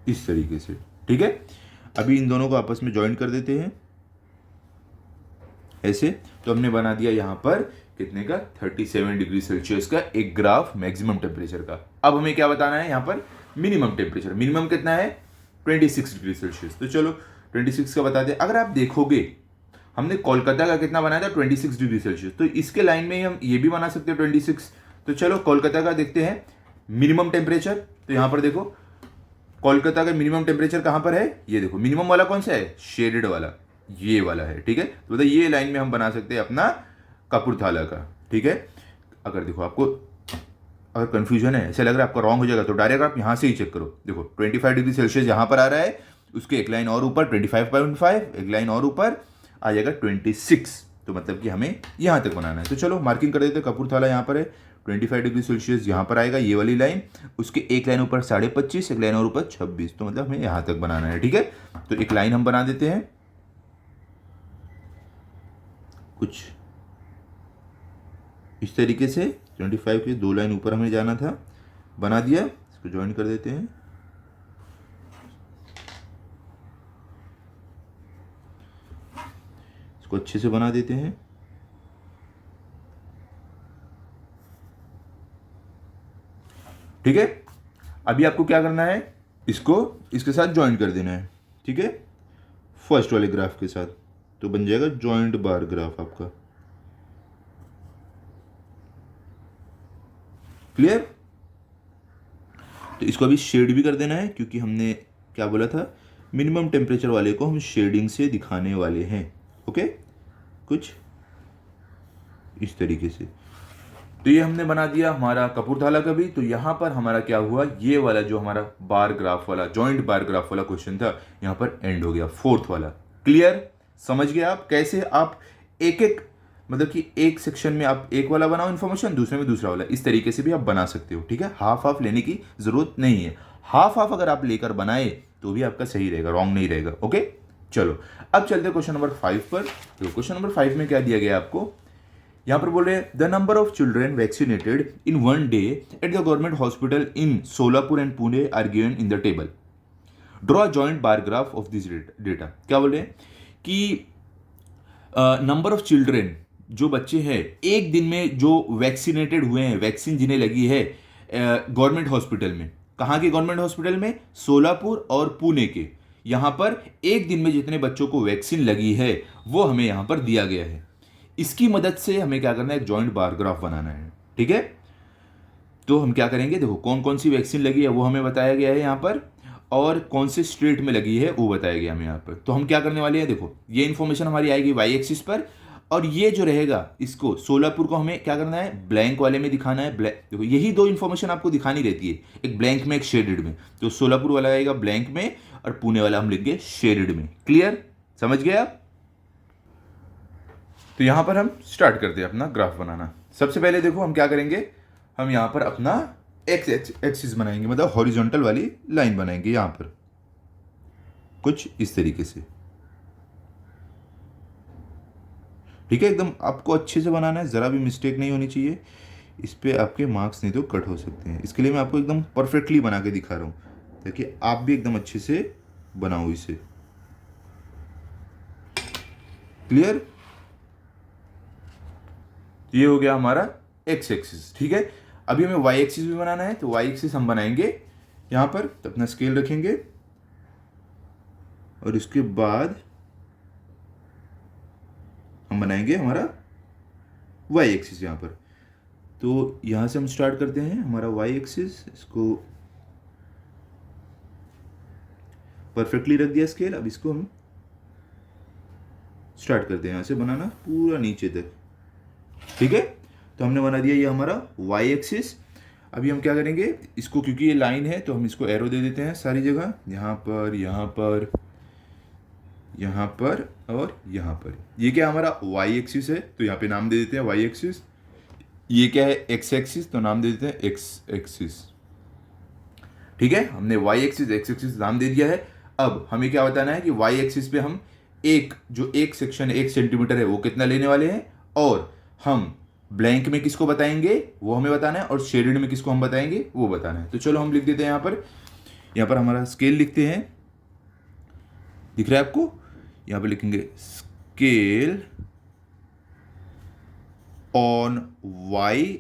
इस तरीके से। ठीक है। अभी इन दोनों को आपस में ज्वाइन कर देते हैं ऐसे। तो हमने बना दिया यहाँ पर कितने का, 37 डिग्री सेल्सियस का एक ग्राफ मैक्सिमम टेम्परेचर का। अब हमें क्या बताना है यहाँ पर, मिनिमम टेम्परेचर। मिनिमम कितना है 26 डिग्री सेल्सियस। तो चलो 26 का बता दें। अगर आप देखोगे हमने कोलकाता का कितना बनाया था 26 डिग्री सेल्सियस, तो इसके लाइन में हम ये भी बना सकते हैं 26। तो चलो कोलकाता का देखते हैं। मिनिमम टेम्परेचर, तो यहाँ पर देखो कोलकाता का मिनिमम टेम्परेचर कहाँ पर है, ये देखो मिनिमम वाला कौन सा है, शेडेड वाला, ये वाला है, ठीक है। तो मतलब ये लाइन में हम बना सकते हैं अपना कपूरथला का, ठीक है। अगर देखो आपको अगर कंफ्यूजन है, ऐसा लग रहा है आपका रॉन्ग हो जाएगा, तो डायरेक्ट आप यहाँ से ही चेक करो। देखो 25 डिग्री सेल्सियस यहाँ पर आ रहा है, उसके एक लाइन और ऊपर 25.5, एक लाइन और ऊपर आ जाएगा 26, तो मतलब कि हमें यहाँ तक बनाना है। तो चलो मार्किंग कर देते हैं। कपूरथला यहाँ पर है, 25 डिग्री सेल्सियस यहाँ पर आएगा, ये वाली लाइन, उसके एक लाइन ऊपर 25.5, एक लाइन और ऊपर 26, तो मतलब हमें यहाँ तक बनाना है, ठीक है। तो एक लाइन हम बना देते हैं कुछ इस तरीके से, 25 के 2 लाइन ऊपर हमें जाना था, बना दिया। इसको ज्वाइन कर देते हैं, इसको अच्छे से बना देते हैं, ठीक है। अभी आपको क्या करना है, इसको इसके साथ ज्वाइन कर देना है, ठीक है, फर्स्ट वाले ग्राफ के साथ, तो बन जाएगा जॉइंट बार ग्राफ आपका। क्लियर। तो इसको अभी शेड भी कर देना है, क्योंकि हमने क्या बोला था, मिनिमम टेम्परेचर वाले को हम शेडिंग से दिखाने वाले हैं, ओके, कुछ इस तरीके से। तो ये हमने बना दिया हमारा कपूरथला का भी। तो यहाँ पर हमारा क्या हुआ, ये वाला जो हमारा बार ग्राफ वाला, जॉइंट बार ग्राफ वाला क्वेश्चन था, यहाँ पर एंड हो गया, फोर्थ वाला। क्लियर, समझ गए आप कैसे आप एक एक मतलब कि एक सेक्शन में आप एक वाला बनाओ इन्फॉर्मेशन, दूसरे में दूसरा वाला, इस तरीके से भी आप बना सकते हो, ठीक है। हाफ हाफ लेने की जरूरत नहीं है, हाफ हाफ अगर आप लेकर बनाए तो भी आपका सही रहेगा, रॉन्ग नहीं रहेगा, ओके। चलो अब चलते हैं क्वेश्चन नंबर 5 पर। तो क्वेश्चन नंबर 5 में क्या दिया गया आपको, यहाँ पर बोल रहे हैं the number of children vaccinated in one day at the government hospital in Solapur and Pune are given in the table, draw joint bar graph of this data. क्या बोल रहे हैं कि नंबर ऑफ चिल्ड्रेन, जो बच्चे हैं एक दिन में जो वैक्सीनेटेड हुए हैं, वैक्सीन जिन्हें लगी है गवर्नमेंट हॉस्पिटल में, कहाँ के गवर्नमेंट हॉस्पिटल में, सोलापुर और पुणे के, यहाँ पर एक दिन में जितने बच्चों को वैक्सीन लगी है वो हमें यहाँ पर दिया गया है। इसकी मदद से हमें क्या करना है, एक जॉइंट बार ग्राफ बनाना है, ठीक है। तो हम क्या करेंगे, देखो कौन कौन सी वैक्सीन लगी है वो हमें बताया गया है यहाँ पर, और कौन से स्टेट में लगी है वो बताया गया हमें यहाँ पर। तो हम क्या करने वाले हैं, देखो ये इन्फॉर्मेशन हमारी आएगी वाई एक्सिस पर, और ये जो रहेगा इसको सोलापुर को हमें क्या करना है, ब्लैंक वाले में दिखाना है। देखो यही दो इन्फॉर्मेशन आपको दिखानी रहती है, एक ब्लैंक में एक शेडेड में। तो सोलापुर वाला आएगा ब्लैंक में और पुणे वाला हम लिखेंगे शेडेड में। क्लियर, समझ गए आप। तो यहां पर हम स्टार्ट करते हैं अपना ग्राफ बनाना। सबसे पहले देखो हम क्या करेंगे, हम यहां पर अपना एक्स एक्सिस बनाएंगे, मतलब हॉरिजॉन्टल वाली लाइन बनाएंगे यहां पर कुछ इस तरीके से, ठीक है। एकदम आपको अच्छे से बनाना है, ज़रा भी मिस्टेक नहीं होनी चाहिए, इस पर आपके मार्क्स नहीं तो कट हो सकते हैं। इसके लिए मैं आपको एकदम परफेक्टली बना के दिखा रहा हूँ, ताकि आप भी एकदम अच्छे से बनाओ इसे। क्लियर, ये हो गया हमारा एक्स एक्सिस, ठीक है। अभी हमें वाई एक्सिस भी बनाना है, तो वाई एक्सिस हम बनाएंगे यहाँ पर, तो अपना स्केल रखेंगे और इसके बाद हम बनाएंगे हमारा वाई एक्सिस यहाँ पर। तो यहाँ से हम स्टार्ट करते हैं हमारा वाई एक्सिस, इसको परफेक्टली रख दिया स्केल। अब इसको हम स्टार्ट करते हैं यहाँ से बनाना पूरा नीचे तक, ठीक है। तो हमने बना दिया ये हमारा वाई एक्सिस। अभी हम क्या करेंगे, इसको क्योंकि ये लाइन है तो हम इसको एरो दे देते हैं सारी जगह, यहाँ पर, यहाँ पर, यहाँ पर और यहाँ पर। ये क्या हमारा वाई एक्सिस है, तो यहाँ पे नाम दे देते हैं वाई एक्सिस। ये क्या है, एक्स एक्सिस, तो नाम दे देते हैं एक्स एक्सिस, ठीक है। हमने वाई एक्सिस एक्स एक्सिस नाम दे दिया है। अब हमें क्या बताना है कि वाई एक्सिस पे हम एक सेक्शन 1 सेंटीमीटर है वो कितना लेने वाले हैं, और हम ब्लैंक में किसको बताएंगे वो हमें बताना है, और शेडेड में किसको हम बताएंगे वो बताना है। तो चलो हम लिख देते हैं यहाँ पर हमारा स्केल लिखते हैं, दिख रहा है आपको, यहाँ पर लिखेंगे scale on Y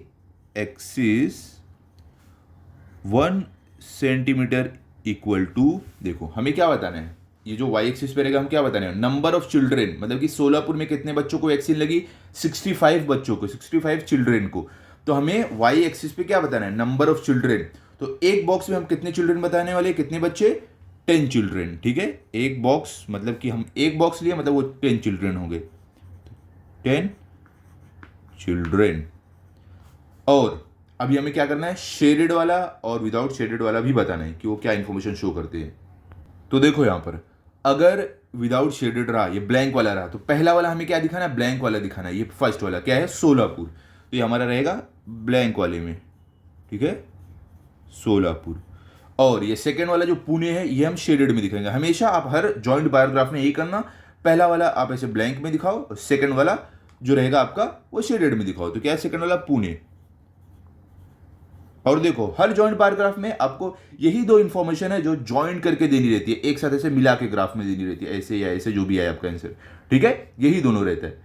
axis 1 centimetre equal to, देखो हमें क्या बताना है, ये जो वाई एक्सिस पे रहेगा हम क्या बताने हैं, नंबर ऑफ चिल्ड्रेन, मतलब कि सोलापुर में कितने बच्चों को वैक्सीन लगी, 65 बच्चों को, 65 चिल्ड्रेन को। तो हमें वाई एक्सिस पे क्या बताना है, नंबर ऑफ चिल्ड्रेन। तो एक बॉक्स में हम कितने चिल्ड्रेन बताने वाले, कितने बच्चे, 10 चिल्ड्रेन, ठीक है। एक बॉक्स मतलब कि हम एक बॉक्स लिए मतलब वो 10 चिल्ड्रेन होंगे, 10 चिल्ड्रेन। और अभी हमें क्या करना है, शेडेड वाला और विदाउट शेडेड वाला भी बताना है कि वो क्या इंफॉर्मेशन शो करते हैं। तो देखो यहाँ पर अगर विदाउट शेडेड रहा, ये ब्लैंक वाला रहा, तो पहला वाला हमें क्या दिखाना है, ब्लैंक वाला दिखाना है। ये फर्स्ट वाला क्या है, सोलापुर, तो ये हमारा रहेगा ब्लैंक वाले में, ठीक है, सोलापुर। और ये सेकेंड वाला जो पुणे है ये हम शेडेड में दिखाएंगे। हमेशा आप हर जॉइंट बायोग्राफ में यही करना, पहला वाला आप ऐसे ब्लैंक में दिखाओ और सेकेंड वाला जो रहेगा आपका वो शेडेड में दिखाओ। तो क्या है, सेकेंड वाला पुणे। और देखो हर जॉइंट बार ग्राफ में आपको यही दो इंफॉर्मेशन है जो ज्वाइन करके देनी रहती है, एक साथ ऐसे मिला के ग्राफ में देनी रहती है, ऐसे या ऐसे जो भी है आपका आंसर, ठीक है, यही दोनों रहता है।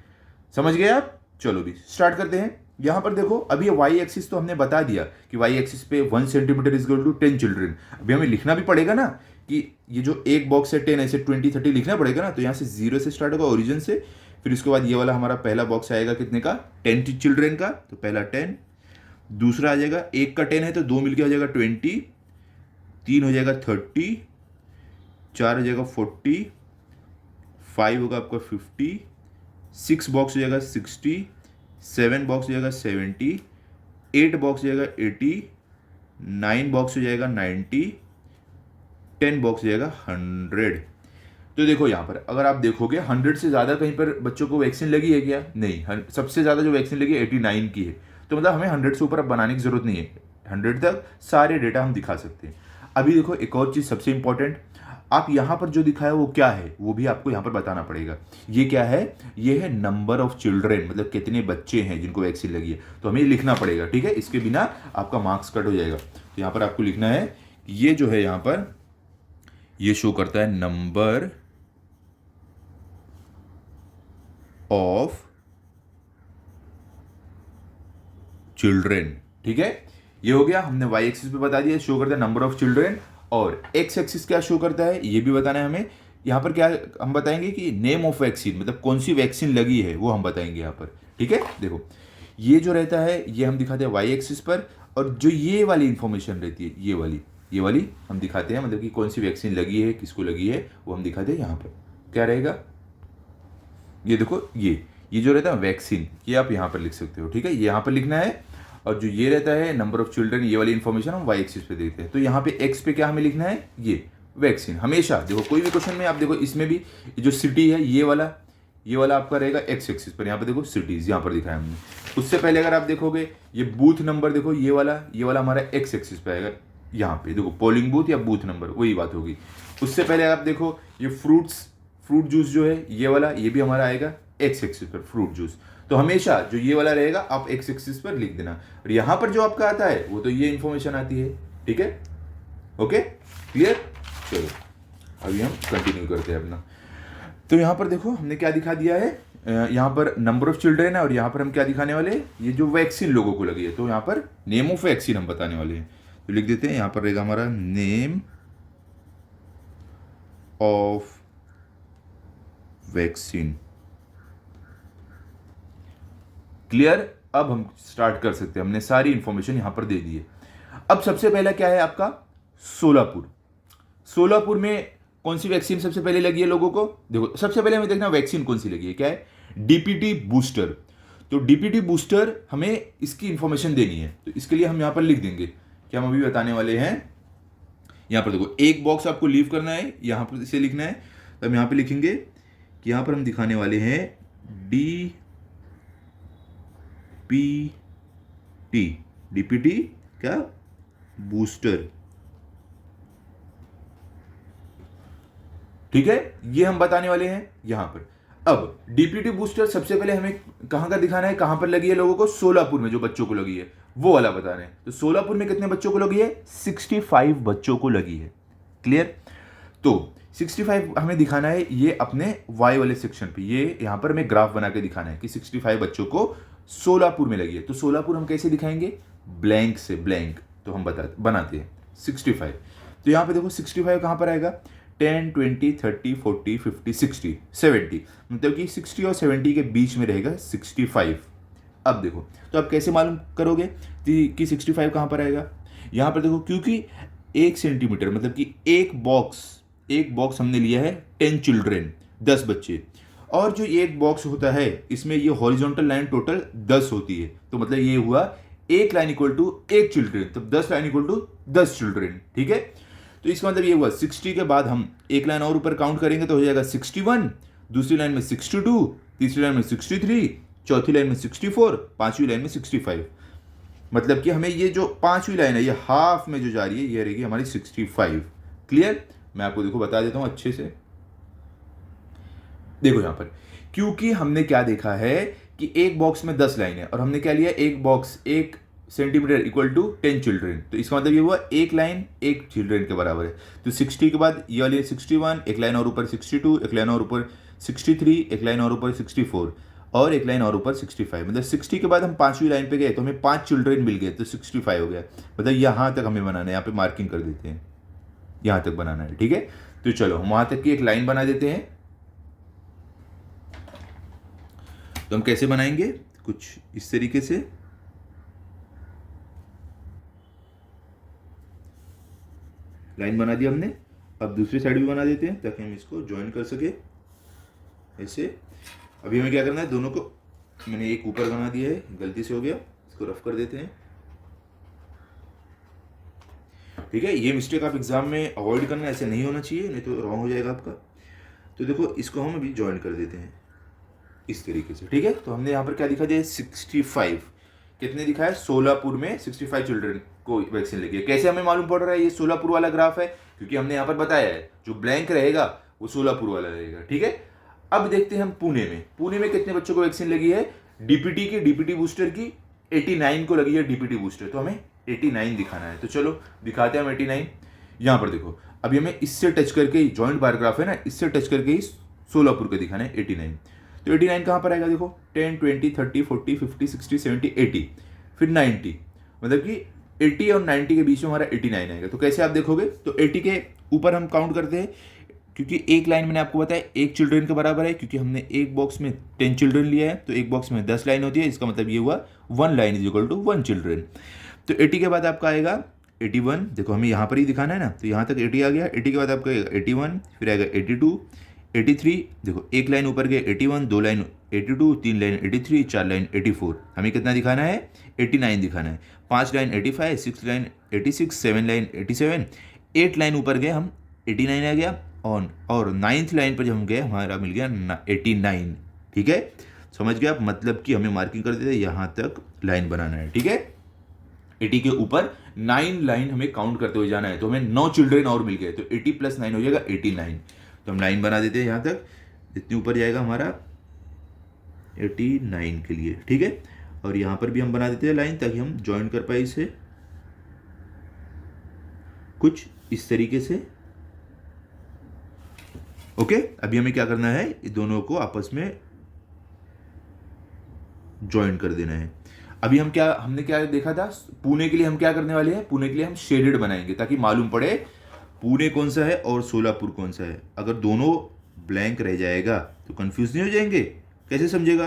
समझ गए आप? चलो भी स्टार्ट करते हैं। यहां पर देखो अभी ये वाई एक्सिस तो हमने बता दिया कि वाई एक्सिस पे 1 centimetre is equal to 10 children. अभी हमें लिखना भी पड़ेगा ना कि ये जो एक बॉक्स है 10 ऐसे 20 30 लिखना पड़ेगा ना। तो यहाँ से 0 से स्टार्ट होगा ओरिजिन से, फिर उसके बाद ये वाला हमारा पहला बॉक्स आएगा कितने का, 10 चिल्ड्रन का, तो पहला 10, दूसरा आ जाएगा एक का 10 है तो दो मिलके हो जाएगा 20, तीन हो जाएगा 30, चार हो जाएगा 40, 5 होगा आपका 50, 6 बॉक्स हो जाएगा 60, 7 बॉक्स हो जाएगा 70, 8 बॉक्स हो जाएगा 80, 9 बॉक्स हो जाएगा 90, 10 बॉक्स हो जाएगा 100। तो देखो यहाँ पर अगर आप देखोगे 100 से ज़्यादा कहीं पर बच्चों को वैक्सीन लगी है क्या, नहीं। सबसे ज़्यादा जो वैक्सीन लगी है 89 की है। तो मतलब हमें 100 से ऊपर अब बनाने की जरूरत नहीं है, 100 तक सारे डेटा हम दिखा सकते हैं। अभी देखो एक और चीज़ सबसे इंपॉर्टेंट, आप यहाँ पर जो दिखाया वो क्या है वो भी आपको यहाँ पर बताना पड़ेगा। ये क्या है, ये है नंबर ऑफ चिल्ड्रेन, मतलब कितने बच्चे हैं जिनको वैक्सीन लगी है, तो हमें लिखना पड़ेगा, ठीक है। इसके बिना आपका मार्क्स कट हो जाएगा। तो यहाँ पर आपको लिखना है, ये जो है यहाँ पर ये शो करता है नंबर ऑफ चिल्ड्रेन, ठीक है। ये हो गया, हमने वाई एक्सिस पे बता दिया शो करता है नंबर ऑफ चिल्ड्रेन। और एक्स एक्सिस क्या शो करता है ये भी बताना है हमें। यहाँ पर क्या हम बताएंगे कि नेम ऑफ वैक्सीन, मतलब कौन सी वैक्सीन लगी है वो हम बताएंगे यहाँ पर, ठीक है। देखो ये जो रहता है ये हम दिखाते हैं वाई एक्सिस पर, और जो ये वाली इंफॉर्मेशन रहती है ये वाली हम दिखाते हैं, मतलब कि कौन सी वैक्सीन लगी है, किसको लगी है, वो हम दिखाते हैं यहाँ पर। क्या रहेगा, ये देखो ये जो रहता है वैक्सीन, ये आप यहाँ पर लिख सकते हो, ठीक है, ये यहाँ पर लिखना है। और जो ये रहता है नंबर ऑफ चिल्ड्रन, ये वाली इंफॉर्मेशन हम वाई एक्सिस पे देखते हैं। तो यहाँ पे एक्स पे क्या हमें लिखना है, ये वैक्सीन। हमेशा देखो कोई भी क्वेश्चन में आप देखो इसमें भी जो सिटी है ये वाला आपका रहेगा एक्स एक्सिस पर। यहाँ पे देखो सिटीज यहाँ पर दिखाया हमने। उससे पहले अगर आप देखोगे ये बूथ नंबर, देखो ये वाला हमारा एक्स एक्सिस पे आएगा। यहाँ पे देखो पोलिंग बूथ या बूथ नंबर वही बात होगी। उससे पहले आप देखो ये फ्रूट जूस जो है ये भी हमारा आएगा एक्स एक्सिस पर, फ्रूट जूस। तो हमेशा जो ये वाला रहेगा आप एक्स एक्सिस पर लिख देना। और यहाँ पर जो आपका आता है वो तो ये इंफॉर्मेशन आती है, ठीक है, ओके, क्लियर। चलो अभी हम कंटिन्यू करते हैं अपना। तो यहाँ पर देखो हमने क्या दिखा दिया है, यहाँ पर नंबर ऑफ चिल्ड्रेन है और यहाँ पर हम क्या दिखाने वाले हैं, ये जो वैक्सीन लोगों को लगी है। तो यहाँ पर नेम ऑफ वैक्सीन हम बताने वाले हैं, तो लिख देते हैं यहाँ पर रहेगा हमारा नेम ऑफ वैक्सीन। क्लियर। अब हम स्टार्ट कर सकते हैं, हमने सारी इंफॉर्मेशन यहां पर दे दी है। अब सबसे पहला क्या है आपका, सोलापुर में कौन सी वैक्सीन सबसे पहले लगी है लोगों को। देखो सबसे पहले हमें देखना वैक्सीन कौन सी लगी है, क्या है, डीपीटी बूस्टर। तो डीपीटी बूस्टर हमें इसकी इंफॉर्मेशन देनी है, तो इसके लिए हम यहां पर लिख देंगे क्या हम अभी बताने वाले हैं। यहां पर देखो एक बॉक्स आपको लीव करना है, यहां पर इसे लिखना है। तो हम यहां पर लिखेंगे कि यहां पर हम दिखाने वाले हैं डीपीटी क्या, बूस्टर, ठीक है, ये हम बताने वाले हैं यहां पर। अब डीपीटी बूस्टर सबसे पहले हमें कहां का दिखाना है, कहां पर लगी है लोगों को, सोलापुर में जो बच्चों को लगी है वो वाला बताना है। तो सोलापुर में कितने बच्चों को लगी है, 65 बच्चों को लगी है, क्लियर। तो 65 हमें दिखाना है ये अपने वाई वाले सेक्शन पे, ये यहां पर हमें ग्राफ बना के दिखाना है कि 65 बच्चों को सोलापुर में लगी है। तो सोलापुर हम कैसे दिखाएंगे, ब्लैंक से, ब्लैंक तो हम बनाते हैं 65। तो यहां पे देखो 65 कहां पर आएगा, 10 20 30 40 50 60 70, मतलब कि 60 और 70 के बीच में रहेगा 65, अब देखो, तो अब कैसे मालूम करोगे कि 65 कहाँ पर आएगा? यहाँ पर देखो, क्योंकि 1 सेंटीमीटर मतलब कि एक बॉक्स हमने लिया है 10 चिल्ड्रेन, 10 बच्चे, और जो एक बॉक्स होता है इसमें ये हॉरिजॉन्टल लाइन टोटल 10 होती है, तो मतलब ये हुआ एक लाइन इक्वल टू एक चिल्ड्रेन, तब 10 लाइन इक्वल टू 10 चिल्ड्रेन, ठीक है। तो इसका मतलब ये हुआ 60 के बाद हम एक लाइन और ऊपर काउंट करेंगे तो हो जाएगा 61, दूसरी लाइन में 62, तीसरी लाइन में 63, चौथी लाइन में 64, पांचवी लाइन में 65। मतलब कि हमें ये जो पांचवी लाइन है ये हाफ में जो जा रही है ये रहेगी हमारी 65। क्लियर? मैं आपको देखो बता देता हूं अच्छे से। देखो यहां पर, क्योंकि हमने क्या देखा है कि एक बॉक्स में 10 लाइन है और हमने क्या लिया, एक box 1 centimetre equal to 10 children, तो इसका मतलब ये हुआ एक लाइन एक चिल्ड्रेन के बराबर है। तो 60 के बाद ये वाली 61, एक लाइन और ऊपर 62, एक लाइन और ऊपर 63, एक लाइन और ऊपर 64 और एक लाइन और ऊपर 65। मतलब 60 के बाद हम पांचवी लाइन पे गए तो हमें 5 चिल्ड्रेन मिल गए, तो 65 हो गया। मतलब यहाँ तक हमें बनाना है, यहाँ पे मार्किंग कर देते हैं, यहाँ तक बनाना है, ठीक है। तो चलो हम वहाँ तक की एक लाइन बना देते हैं। तो हम कैसे बनाएंगे? कुछ इस तरीके से। लाइन बना दी हमने, अब दूसरी साइड भी बना देते हैं ताकि हम इसको ज्वाइन कर सके ऐसे। अभी हमें क्या करना है, दोनों को मैंने एक ऊपर बना दिया है, गलती से हो गया, इसको रफ कर देते हैं, ठीक है। ये मिस्टेक आप एग्जाम में अवॉइड करना, ऐसे नहीं होना चाहिए, नहीं तो रॉन्ग हो जाएगा आपका। तो देखो इसको हम अभी ज्वाइन कर देते हैं इस तरीके से, ठीक है। तो हमने यहाँ पर क्या दिखा दिया, 65 कितने दिखा है, सोलापुर में 65 चिल्ड्रन को वैक्सीन लगी है। कैसे हमें मालूम पड़ रहा है ये सोलापुर वाला ग्राफ है? क्योंकि हमने यहाँ पर बताया है जो ब्लैंक रहेगा वो सोलापुर वाला रहेगा, ठीक है। अब देखते हैं हम पुणे में कितने बच्चों को वैक्सीन लगी है, डीपीटी बूस्टर की 89 को लगी है डीपीटी बूस्टर, तो हमें 89 दिखाना है। तो चलो दिखाते हैं हम 89। यहाँ पर देखो, अभी हमें इससे टच करके ही, जॉइंट बार ग्राफ है ना, इससे टच करके ही सोलापुर का दिखाना है 89। तो 89 कहाँ पर आएगा? देखो 10, 20, 30, 40, 50, 60, 70, 80, फिर 90, मतलब कि 80 और 90 के बीच में हमारा 89 आएगा। तो कैसे आप देखोगे? तो 80 के ऊपर हम काउंट करते हैं, क्योंकि एक लाइन मैंने आपको बताया एक चिल्ड्रन के बराबर है, क्योंकि हमने एक बॉक्स में 10 चिल्ड्रन लिया है, तो एक बॉक्स में 10 लाइन होती है, इसका मतलब ये हुआ 1 line is equal to 1 children. तो 80 के बाद आपका आएगा 81, देखो हमें यहाँ पर ही दिखाना है ना, तो यहाँ तक 80 आ गया। 80 के बाद आपका 81, फिर आएगा 82, 83, देखो एक लाइन ऊपर गए 81, 2 लाइन 82, 3 लाइन 83, 4 लाइन 84। हमें कितना दिखाना है? 89 दिखाना है। 5 लाइन 85, 6 लाइन 86, 7 लाइन 87, 8 लाइन ऊपर गए हम 89 आ गया ऑन, और 9th लाइन पर जब हम गए हमारा मिल गया 89, ठीक है। समझ गए आप? मतलब कि हमें मार्किंग कर देते यहाँ तक लाइन बनाना है, ठीक है। 80 के ऊपर 9 लाइन हमें काउंट करते हुए जाना है, तो हमें 9 चिल्ड्रेन और मिल गए, तो 80 + 9 हो जाएगा 89। तो हम लाइन बना देते हैं यहाँ तक, जितनी ऊपर जाएगा हमारा 89 के लिए, ठीक है। और यहाँ पर भी हम बना देते हैं लाइन ताकि हम ज्वाइन कर पाए इसे कुछ इस तरीके से, ओके। अभी हमें क्या करना है, दोनों को आपस में ज्वाइन कर देना है। अभी हमने क्या देखा था, पुणे के लिए हम क्या करने वाले हैं, पुणे के लिए हम शेडेड बनाएंगे ताकि मालूम पड़े पुणे कौन सा है और सोलापुर कौन सा है। अगर दोनों ब्लैंक रह जाएगा तो कंफ्यूज नहीं हो जाएंगे, कैसे समझेगा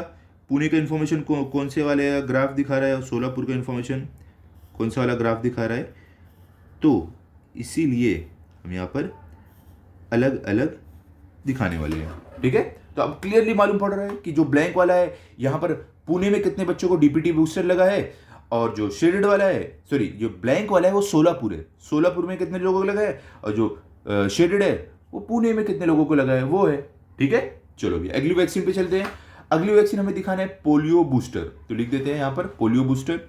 पुणे का इन्फॉर्मेशन कौन से वाले ग्राफ दिखा रहा है और सोलापुर का इन्फॉर्मेशन कौन सा वाला ग्राफ दिखा रहा है। तो इसीलिए हम यहाँ पर अलग अलग दिखाने वाले हैं, ठीक है। तो अब क्लियरली मालूम पड़ रहा है कि जो ब्लैंक वाला है यहाँ पर पुणे में कितने बच्चों को डीपीटी बूस्टर लगा है, और जो शेडेड वाला है, सॉरी जो ब्लैंक वाला है वो सोलापुर है, सोलापुर में कितने लोगों को लगा है, और जो शेडेड है वो पुणे में कितने लोगों को लगा है वो है, ठीक है। चलो भी अगली वैक्सीन पे चलते हैं। अगली वैक्सीन हमें दिखाना है पोलियो बूस्टर, तो लिख देते हैं यहाँ पर पोलियो बूस्टर।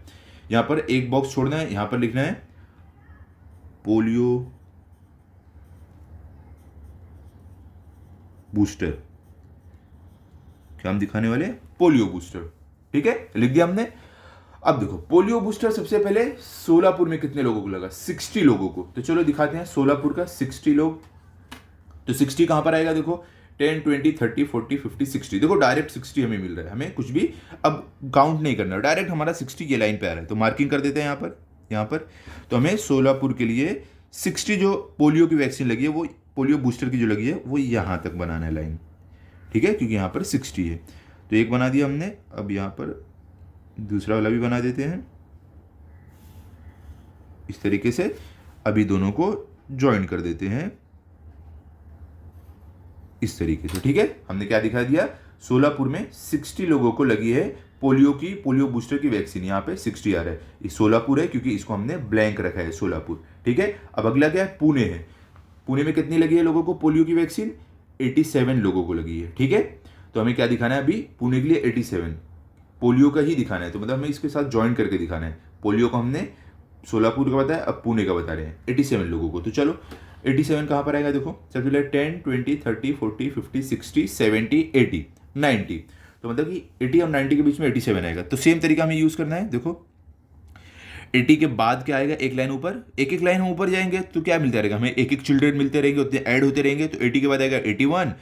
यहाँ पर एक बॉक्स छोड़ना है, यहाँ पर लिखना है पोलियो बूस्टर, क्या हम दिखाने वाले हैं, पोलियो बूस्टर, ठीक है, लिख दिया हमने। अब देखो पोलियो बूस्टर सबसे पहले सोलापुर में कितने लोगों को लगा, 60 लोगों को। तो चलो दिखाते हैं सोलापुर का 60 लोग। तो 60 कहां पर आएगा, देखो 10, 20, 30, 40, 50, 60, देखो डायरेक्ट 60 हमें मिल रहा है, हमें कुछ भी अब काउंट नहीं करना, डायरेक्ट हमारा 60 ये लाइन पे आ रहा है। तो मार्किंग कर देते हैं यहाँ पर। तो हमें सोलापुर के लिए 60 जो पोलियो की वैक्सीन लगी है, वो पोलियो बूस्टर की जो लगी है वो यहाँ तक बनाना है लाइन, ठीक है, क्योंकि यहाँ पर 60 है। तो एक बना दिया हमने। अब यहाँ पर दूसरा वाला भी बना देते हैं इस तरीके से। अभी दोनों को ज्वाइन कर देते हैं इस तरीके से, ठीक है। हमने क्या दिखा दिया, सोलापुर में 60 लोगों को लगी है पोलियो बूस्टर की वैक्सीन। यहाँ पे 60 आ रहा है, ये सोलापुर है क्योंकि इसको हमने ब्लैंक रखा है सोलापुर, ठीक है। अब अगला क्या है, पुणे है। पुणे में कितनी लगी है लोगों को पोलियो की वैक्सीन, 87 लोगों को लगी है, ठीक है। तो हमें क्या दिखाना है अभी, पुणे के लिए 87 पोलियो का ही दिखाना है, तो मतलब हमें इसके साथ ज्वाइन करके दिखाना है। पोलियो को हमने सोलापुर का बताया, अब पुणे का बता रहे हैं 87 लोगों को। तो चलो 87 कहाँ पर आएगा, देखो सबसे पहले 10, 20, 30, 40, 50, 60, 70, 80, 90। तो मतलब कि 80 और 90 के बीच में 87 आएगा। तो सेम तरीका हमें यूज़ करना है। देखो 80 के बाद क्या आएगा, एक लाइन ऊपर, एक लाइन हम ऊपर जाएंगे तो क्या मिलता रहेगा हमें, एक चिल्ड्रन मिलते रहेंगे, उतने ऐड होते रहेंगे। तो 80 के बाद आएगा 81,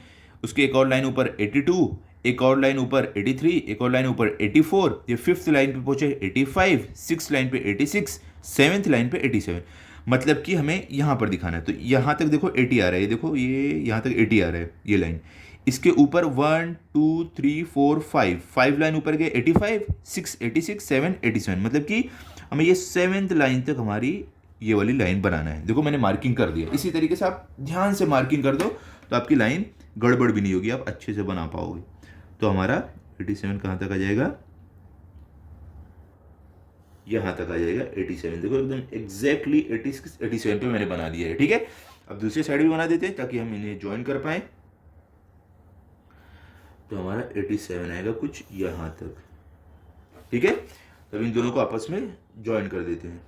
उसके एक और लाइन ऊपर 82, एक और लाइन ऊपर 83, एक और लाइन ऊपर 84, ये फिफ्थ लाइन पे पहुंचे 85, सिक्स लाइन पे 86, सेवन्थ लाइन पे 87। मतलब कि हमें यहाँ पर दिखाना है। तो यहाँ तक देखो 80 आ रहा है, ये देखो ये यहाँ तक 80 आ रहा है ये लाइन। इसके ऊपर 1 2 3 4 5 लाइन ऊपर गए 85, 6 86, 7 87। मतलब कि हमें ये सेवन्थ लाइन तक हमारी ये वाली लाइन बनाना है। देखो मैंने मार्किंग कर दिया। इसी तरीके से आप ध्यान से मार्किंग कर दो तो आपकी लाइन गड़बड़ भी नहीं होगी, आप अच्छे से बना पाओगे। तो हमारा 87 कहाँ तक आ जाएगा, यहाँ तक आ जाएगा 87। देखो एकदम एग्जैक्टली 87 पे मैंने बना दिया है, ठीक है। अब दूसरी साइड भी बना देते हैं ताकि हम इन्हें ज्वाइन कर पाए। तो हमारा 87 आएगा कुछ यहाँ तक, ठीक है। तब इन दोनों को आपस में ज्वाइन कर देते हैं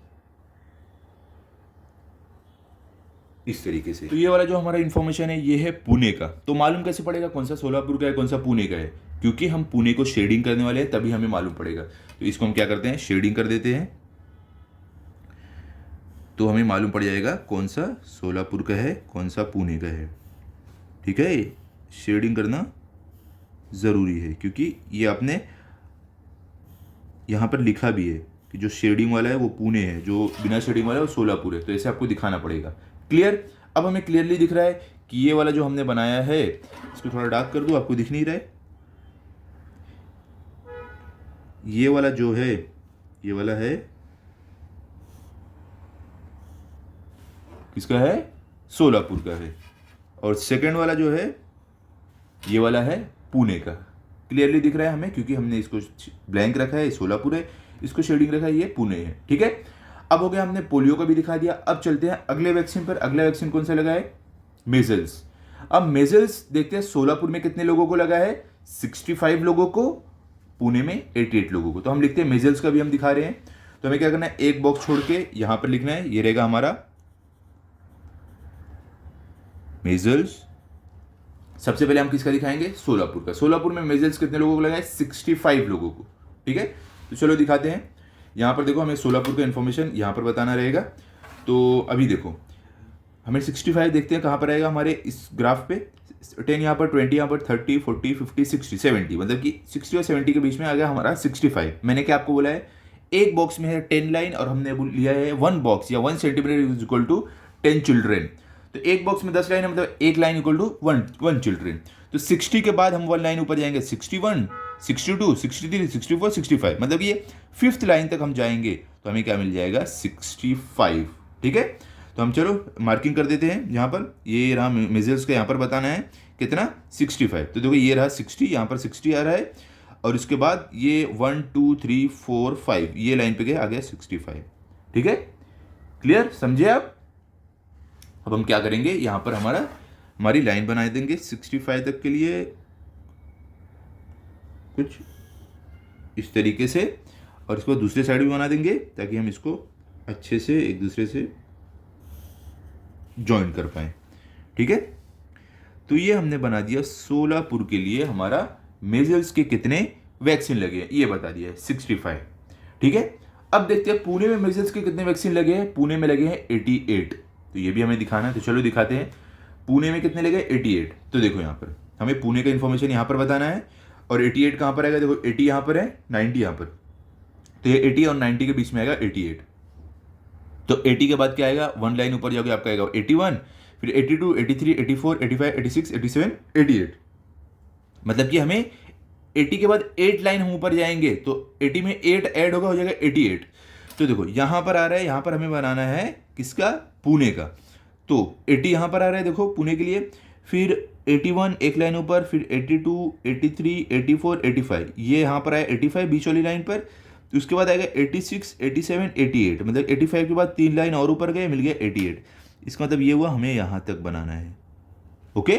इस तरीके से। तो ये वाला जो हमारा इन्फॉर्मेशन है ये है पुणे का। तो मालूम कैसे पड़ेगा कौन सा सोलापुर का है कौन सा पुणे का है, क्योंकि हम पुणे को शेडिंग करने वाले हैं तभी हमें मालूम पड़ेगा। तो इसको हम क्या करते हैं, शेडिंग कर देते हैं, तो हमें मालूम पड़ जाएगा कौन सा सोलापुर का है कौन सा पुणे का है, ठीक है। शेडिंग करना ज़रूरी है क्योंकि ये आपने यहाँ पर लिखा भी है कि जो शेडिंग वाला है वो पुणे है, जो बिना शेडिंग वाला है वो सोलापुर है। तो ऐसे आपको दिखाना पड़ेगा। क्लियर, अब हमें क्लियरली दिख रहा है कि ये वाला जो हमने बनाया है, इसको थोड़ा डार्क कर दूँ, आपको दिख नहीं रहा है। ये वाला जो है ये वाला है किसका है, सोलापुर का है, और सेकंड वाला जो है ये वाला है पुणे का। क्लियरली दिख रहा है हमें क्योंकि हमने इसको ब्लैंक रखा है, सोलापुर है, इसको शेडिंग रखा है, ये पुणे है, ठीक है। अब हो गया, हमने पोलियो का भी दिखा दिया। अब चलते हैं अगले वैक्सीन पर। अगला वैक्सीन कौन सा लगा है, मेजल्स। अब मेजल्स देखते हैं सोलापुर में कितने लोगों को लगा है, 65 लोगों को, पुणे में 88 लोगों को। तो हम लिखते हैं मेजल्स का भी हम दिखा रहे हैं। तो हमें क्या करना है, एक बॉक्स छोड़ के यहां पर लिखना है, ये रहेगा हमारा मेजल्स। सबसे पहले हम किसका दिखाएंगे, सोलापुर का। सोलापुर में मेजल्स कितने लोगों को लगा है, 65 लोगों को, ठीक है। तो चलो दिखाते हैं। यहाँ पर देखो हमें सोलापुर का इन्फॉर्मेशन यहाँ पर बताना रहेगा। तो अभी देखो हमें 65 देखते हैं कहाँ पर आएगा हमारे इस ग्राफ पे, 10 यहाँ पर, 20 यहाँ पर, 30, 40, 50, 60, 70, मतलब कि 60 और 70 के बीच में आ गया हमारा 65। मैंने क्या आपको बोला है, एक बॉक्स में है 10 लाइन और हमने लिया है 1 बॉक्स या 1 centimetre is equal to 10 children. तो एक बॉक्स में 10 लाइन है, मतलब एक लाइन इक्वल टू 1 चिल्ड्रेन। तो 60 के बाद हम 1 लाइन ऊपर जाएंगे, 61, 62, 63, 64, 65, मतलब ये फिफ्थ लाइन तक हम जाएंगे तो हमें क्या मिल जाएगा, 65, ठीक है। तो हम चलो मार्किंग कर देते हैं। यहाँ पर ये रहा मेजल्स का, यहाँ पर बताना है कितना, 65। तो देखो ये रहा 60, यहाँ पर 60 आ रहा है, और इसके बाद ये 1 2 3 4 5 ये लाइन पे गए, आ गया 65, ठीक है। क्लियर, समझे आप। अब हम क्या करेंगे, यहाँ पर हमारी लाइन बना देंगे 65 तक के लिए कुछ इस तरीके से, और इसको दूसरे साइड भी बना देंगे ताकि हम इसको अच्छे से एक दूसरे से ज्वाइन कर पाए, ठीक है। तो ये हमने बना दिया सोलापुर के लिए हमारा मेजल्स के कितने वैक्सीन लगे हैं, ये बता दिया है 65, ठीक है। अब देखते हैं पुणे में मेजल्स के कितने वैक्सीन लगे हैं। पुणे में लगे हैं 88, तो ये भी हमें दिखाना है। तो चलो दिखाते हैं पुणे में कितने लगे, 88। तो देखो यहाँ पर हमें पुणे का इन्फॉर्मेशन यहाँ पर बताना है, और 88 कहाँ पर आएगा, देखो 80 यहाँ पर है, 90 यहाँ पर, तो ये 80 और 90 के बीच में आएगा 88। तो 80 के बाद क्या आएगा, 1 लाइन ऊपर जाओगे आपका आएगा 81, फिर 82, 83, 84, 85, 86, 87, 88। मतलब कि हमें 80 के बाद 8 लाइन हम ऊपर जाएंगे तो 80 में 8 ऐड होगा, हो जाएगा 88। तो देखो यहाँ पर आ रहा है, यहाँ पर हमें बनाना है किसका, पुणे का। तो 80 यहाँ पर आ रहा है देखो पुणे के लिए, फिर 81 एक लाइन ऊपर, फिर 82, 83, 84, 85, ये यहाँ पर आया 85 बीच वाली लाइन पर। तो उसके बाद आएगा 86, 87, 88, मतलब 85 के बाद 3 लाइन और ऊपर गए, मिल गया 88। इसका मतलब ये हुआ हमें यहाँ तक बनाना है। ओके,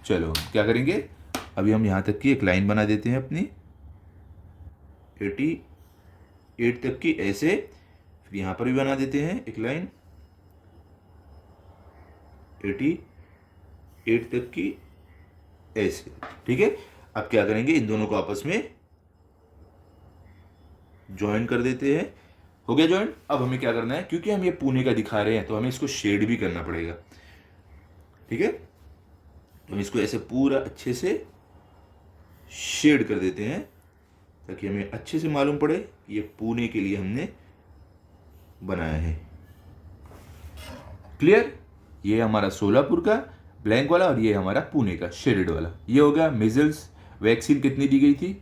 चलो क्या करेंगे, अभी हम यहाँ तक की एक लाइन बना देते हैं अपनी 88 तक की ऐसे, फिर यहाँ पर भी बना देते हैं एक लाइन 88 तक की ऐसे। ठीक है, अब क्या करेंगे, इन दोनों को आपस में ज्वाइन कर देते हैं। हो गया ज्वाइन। अब हमें क्या करना है, क्योंकि हम ये पुणे का दिखा रहे हैं तो हमें इसको शेड भी करना पड़ेगा। ठीक है, तो हम इसको ऐसे पूरा अच्छे से शेड कर देते हैं ताकि हमें अच्छे से मालूम पड़े कि ये पुणे के लिए हमने बनाया है। क्लियर, ये हमारा सोलापुर का ब्लैंक वाला और ये हमारा पुणे का शेडेड वाला। ये हो गया मेजल्स वैक्सीन कितनी दी गई थी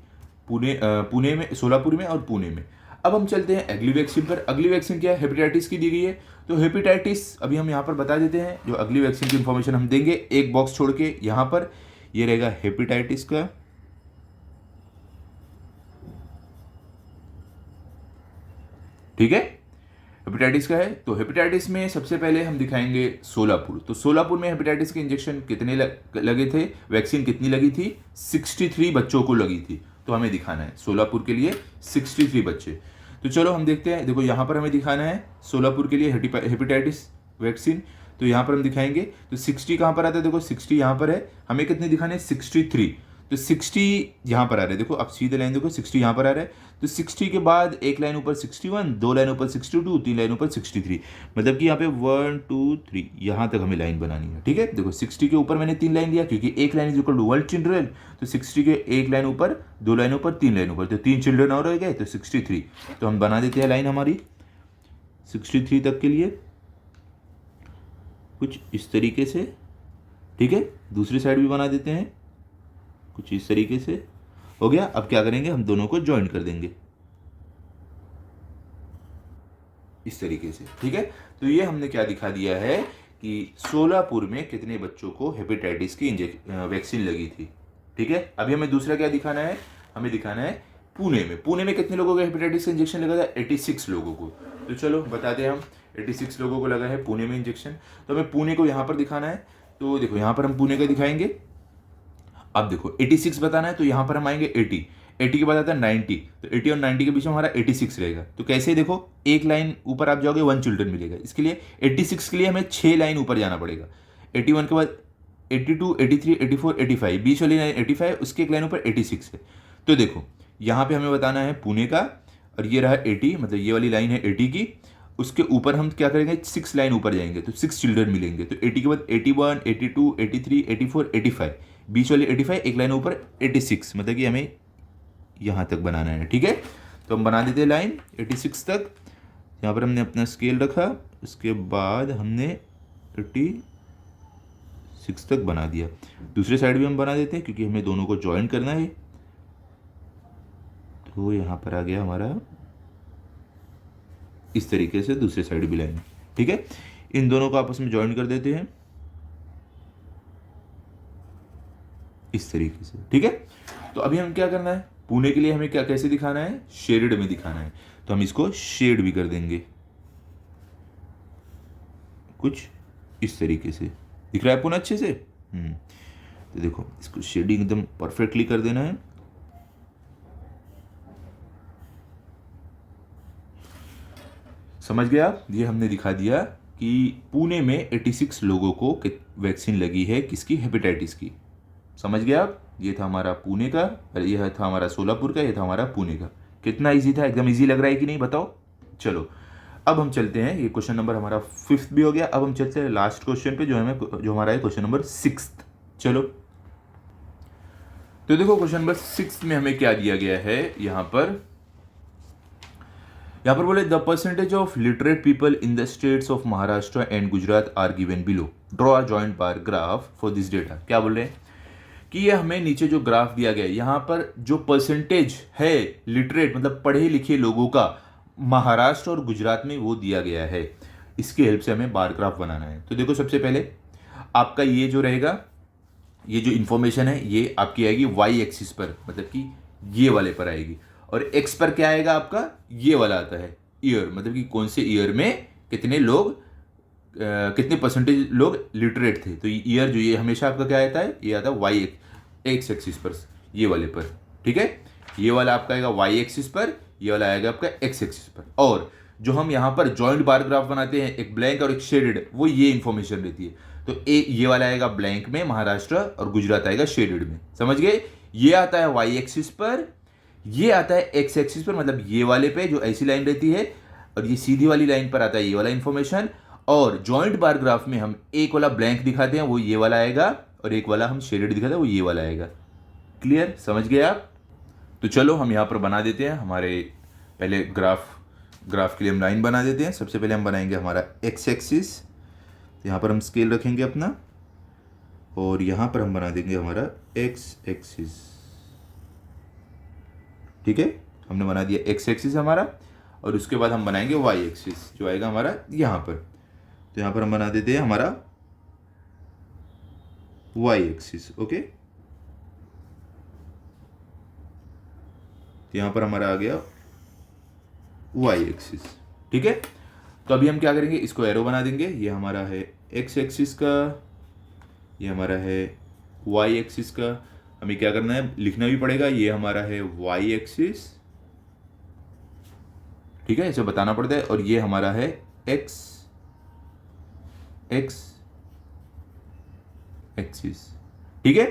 पुणे में, सोलापुर में और पुणे में। अब हम चलते हैं अगली वैक्सीन पर। अगली वैक्सीन क्या है, हेपेटाइटिस की दी गई है। तो हेपेटाइटिस अभी हम यहाँ पर बता देते हैं, जो अगली वैक्सीन की इंफॉर्मेशन हम देंगे एक बॉक्स छोड़ के। यहाँ पर ये रहेगा हेपेटाइटिस का, ठीक है, हेपेटाइटिस का है। तो हेपेटाइटिस में सबसे पहले हम दिखाएंगे सोलापुर। तो सोलापुर में हेपेटाइटिस के इंजेक्शन कितने लगे थे, वैक्सीन कितनी लगी थी, 63 बच्चों को लगी थी। तो हमें दिखाना है सोलापुर के लिए 63 बच्चे। तो चलो हम देखते हैं, देखो यहाँ पर हमें दिखाना है सोलापुर के लिए हेपेटाइटिस वैक्सीन। तो यहाँ पर हम दिखाएंगे, तो 60 कहाँ पर आता है, देखो 60 यहाँ पर है, हमें कितने दिखाने हैं 63। तो 60 यहाँ पर आ रहा है, देखो अब सीधे लाइन देखो 60 यहाँ पर आ रहा है। तो 60 के बाद एक लाइन ऊपर 61, 2 लाइन ऊपर 62, 3 लाइन ऊपर 63, मतलब कि यहाँ पे 1 2 3 यहाँ तक हमें लाइन बनानी है। ठीक है, देखो 60 के ऊपर मैंने 3 लाइन दिया क्योंकि एक line is equal to 1 children. तो 60 के एक लाइन ऊपर, 2 लाइन ऊपर, 3 लाइन ऊपर, तो 3 चिल्ड्रन और रह गए, तो 63। तो हम बना देते हैं लाइन हमारी 63 तक के लिए कुछ इस तरीके से। ठीक है, दूसरी साइड भी बना देते हैं कुछ इस तरीके से। हो गया। अब क्या करेंगे, हम दोनों को ज्वाइन कर देंगे इस तरीके से। ठीक है, तो ये हमने क्या दिखा दिया है कि सोलापुर में कितने बच्चों को हेपेटाइटिस की वैक्सीन लगी थी। ठीक है, अभी हमें दूसरा क्या दिखाना है, हमें दिखाना है पुणे में कितने लोगों को हेपेटाइटिस का इंजेक्शन लगा था, 86 लोगों को। तो चलो बताते हैं हम, 86 लोगों को लगा है पुणे में इंजेक्शन। तो हमें पुणे को यहाँ पर दिखाना है। तो देखो यहाँ पर हम पुणे का दिखाएंगे। अब देखो 86 बताना है, तो यहाँ पर हम आएंगे 80 के बाद आता है 90, तो 80 और 90 के बीच में हमारा 86 रहेगा। तो कैसे, देखो एक लाइन ऊपर आप जाओगे 1 चिल्ड्रन मिलेगा। इसके लिए 86 के लिए हमें 6 लाइन ऊपर जाना पड़ेगा। 81 के बाद 82, 83, 84, 85, बीच वाली लाइन 85, उसके एक लाइन ऊपर 86 है। तो देखो यहाँ पे हमें बताना है पुणे का, और ये रहा 80, मतलब ये वाली लाइन है 80 की। उसके ऊपर हम क्या करेंगे, 6 लाइन ऊपर जाएंगे तो 6 चिल्ड्रन मिलेंगे। तो 80 के बाद 81, 82, 83, 84, 85, बीच वाली 85, एक लाइन ऊपर 86, मतलब कि हमें यहाँ तक बनाना है। ठीक है, तो हम बना देते हैं लाइन 86 तक। यहाँ पर हमने अपना स्केल रखा, उसके बाद हमने 86 तक बना दिया। दूसरे साइड भी हम बना देते हैं क्योंकि हमें दोनों को ज्वाइन करना है। तो यहाँ पर आ गया हमारा इस तरीके से दूसरे साइड भी लाइन। ठीक है, इन दोनों को आपस में ज्वाइन कर देते हैं इस तरीके से। ठीक है, तो अभी हम क्या करना है, पुणे के लिए हमें क्या कैसे दिखाना है, शेडेड में दिखाना है। तो हम इसको शेड भी कर देंगे कुछ इस तरीके से। दिख रहा है पुणे अच्छे से। तो देखो इसको शेडिंग एकदम परफेक्टली कर देना है। समझ गया, ये हमने दिखा दिया कि पुणे में 86 लोगों को वैक्सीन लगी है, किसकी, हेपेटाइटिस की। समझ गया आप, ये था हमारा पुणे का, और यह था हमारा सोलापुर का, ये था हमारा पुणे का। कितना इजी था, एकदम इजी लग रहा है कि नहीं, बताओ। चलो अब हम चलते हैं, ये क्वेश्चन नंबर हमारा 5th भी हो गया। अब हम चलते हैं लास्ट क्वेश्चन पे, जो हमारा है क्वेश्चन नंबर 6th। चलो तो देखो क्वेश्चन नंबर 6 में हमें क्या दिया गया है, यहाँ पर बोले the percentage of literate people in the states of Maharashtra and Gujarat are given below, draw a joint bar graph for this data. क्या बोल रहे हैं कि ये हमें नीचे जो ग्राफ दिया गया है यहाँ पर जो परसेंटेज है लिटरेट मतलब पढ़े लिखे लोगों का महाराष्ट्र और गुजरात में वो दिया गया है। इसकी हेल्प से हमें बार ग्राफ बनाना है। तो देखो सबसे पहले आपका ये जो रहेगा, ये जो इन्फॉर्मेशन है ये आपकी आएगी वाई एक्सिस पर, मतलब कि ये वाले पर आएगी, और एक्स पर क्या आएगा आपका, ये वाला आता है ईयर, मतलब कि कौन से ईयर में कितने लोग कितने परसेंटेज लोग लिटरेट थे। तो ईयर जो ये हमेशा आपका क्या आता है, ये आता है वाई एक्स एक्सिस पर, ये वाले पर, ठीक है। ये वाला आपका आएगा वाई एक्सिस पर, ये वाला आएगा आपका एक्स एक्सिस पर। और जो हम यहाँ पर जॉइंट बार ग्राफ बनाते हैं, एक ब्लैंक और एक शेडेड, वो ये इंफॉर्मेशन रहती है। तो ये वाला आएगा ब्लैंक में महाराष्ट्र और गुजरात आएगा शेडेड में, समझ गए। ये आता है वाई एक्सिस पर, ये आता है एक्स एक्सिस पर, मतलब ये वाले पे जो ऐसी लाइन रहती है, और ये सीधी वाली लाइन पर आता है ये वाला इंफॉर्मेशन। और जॉइंट बार ग्राफ में हम एक वाला ब्लैंक दिखाते हैं, वो ये वाला आएगा, और एक वाला हम शेडेड दिखाते हैं, वो ये वाला आएगा। क्लियर, समझ गए आप। तो चलो हम यहाँ पर बना देते हैं हमारे पहले ग्राफ के लिए हम लाइन बना देते हैं। सबसे पहले हम बनाएंगे हमारा एक्स एक्सिस, यहाँ पर हम स्केल रखेंगे अपना, और यहाँ पर हम बना देंगे हमारा एक्स एक्सिस, ठीक है। हमने बना दिया एक्स एक्सिस हमारा, और उसके बाद हम बनाएंगे वाई एक्सिस जो आएगा हमारा यहाँ पर। तो यहाँ पर हम बना देते हैं हमारा वाई एक्सिस, ओके। तो यहाँ पर हमारा आ गया वाई एक्सिस, ठीक है। तो अभी हम क्या करेंगे, इसको एरो बना देंगे। ये हमारा है एक्स एक्सिस का, ये हमारा है वाई एक्सिस का। हमें क्या करना है, लिखना भी पड़ेगा, ये हमारा है वाई एक्सिस, ठीक है, इसे बताना पड़ता है। और ये हमारा है एक्स एक्सिस, ठीक है।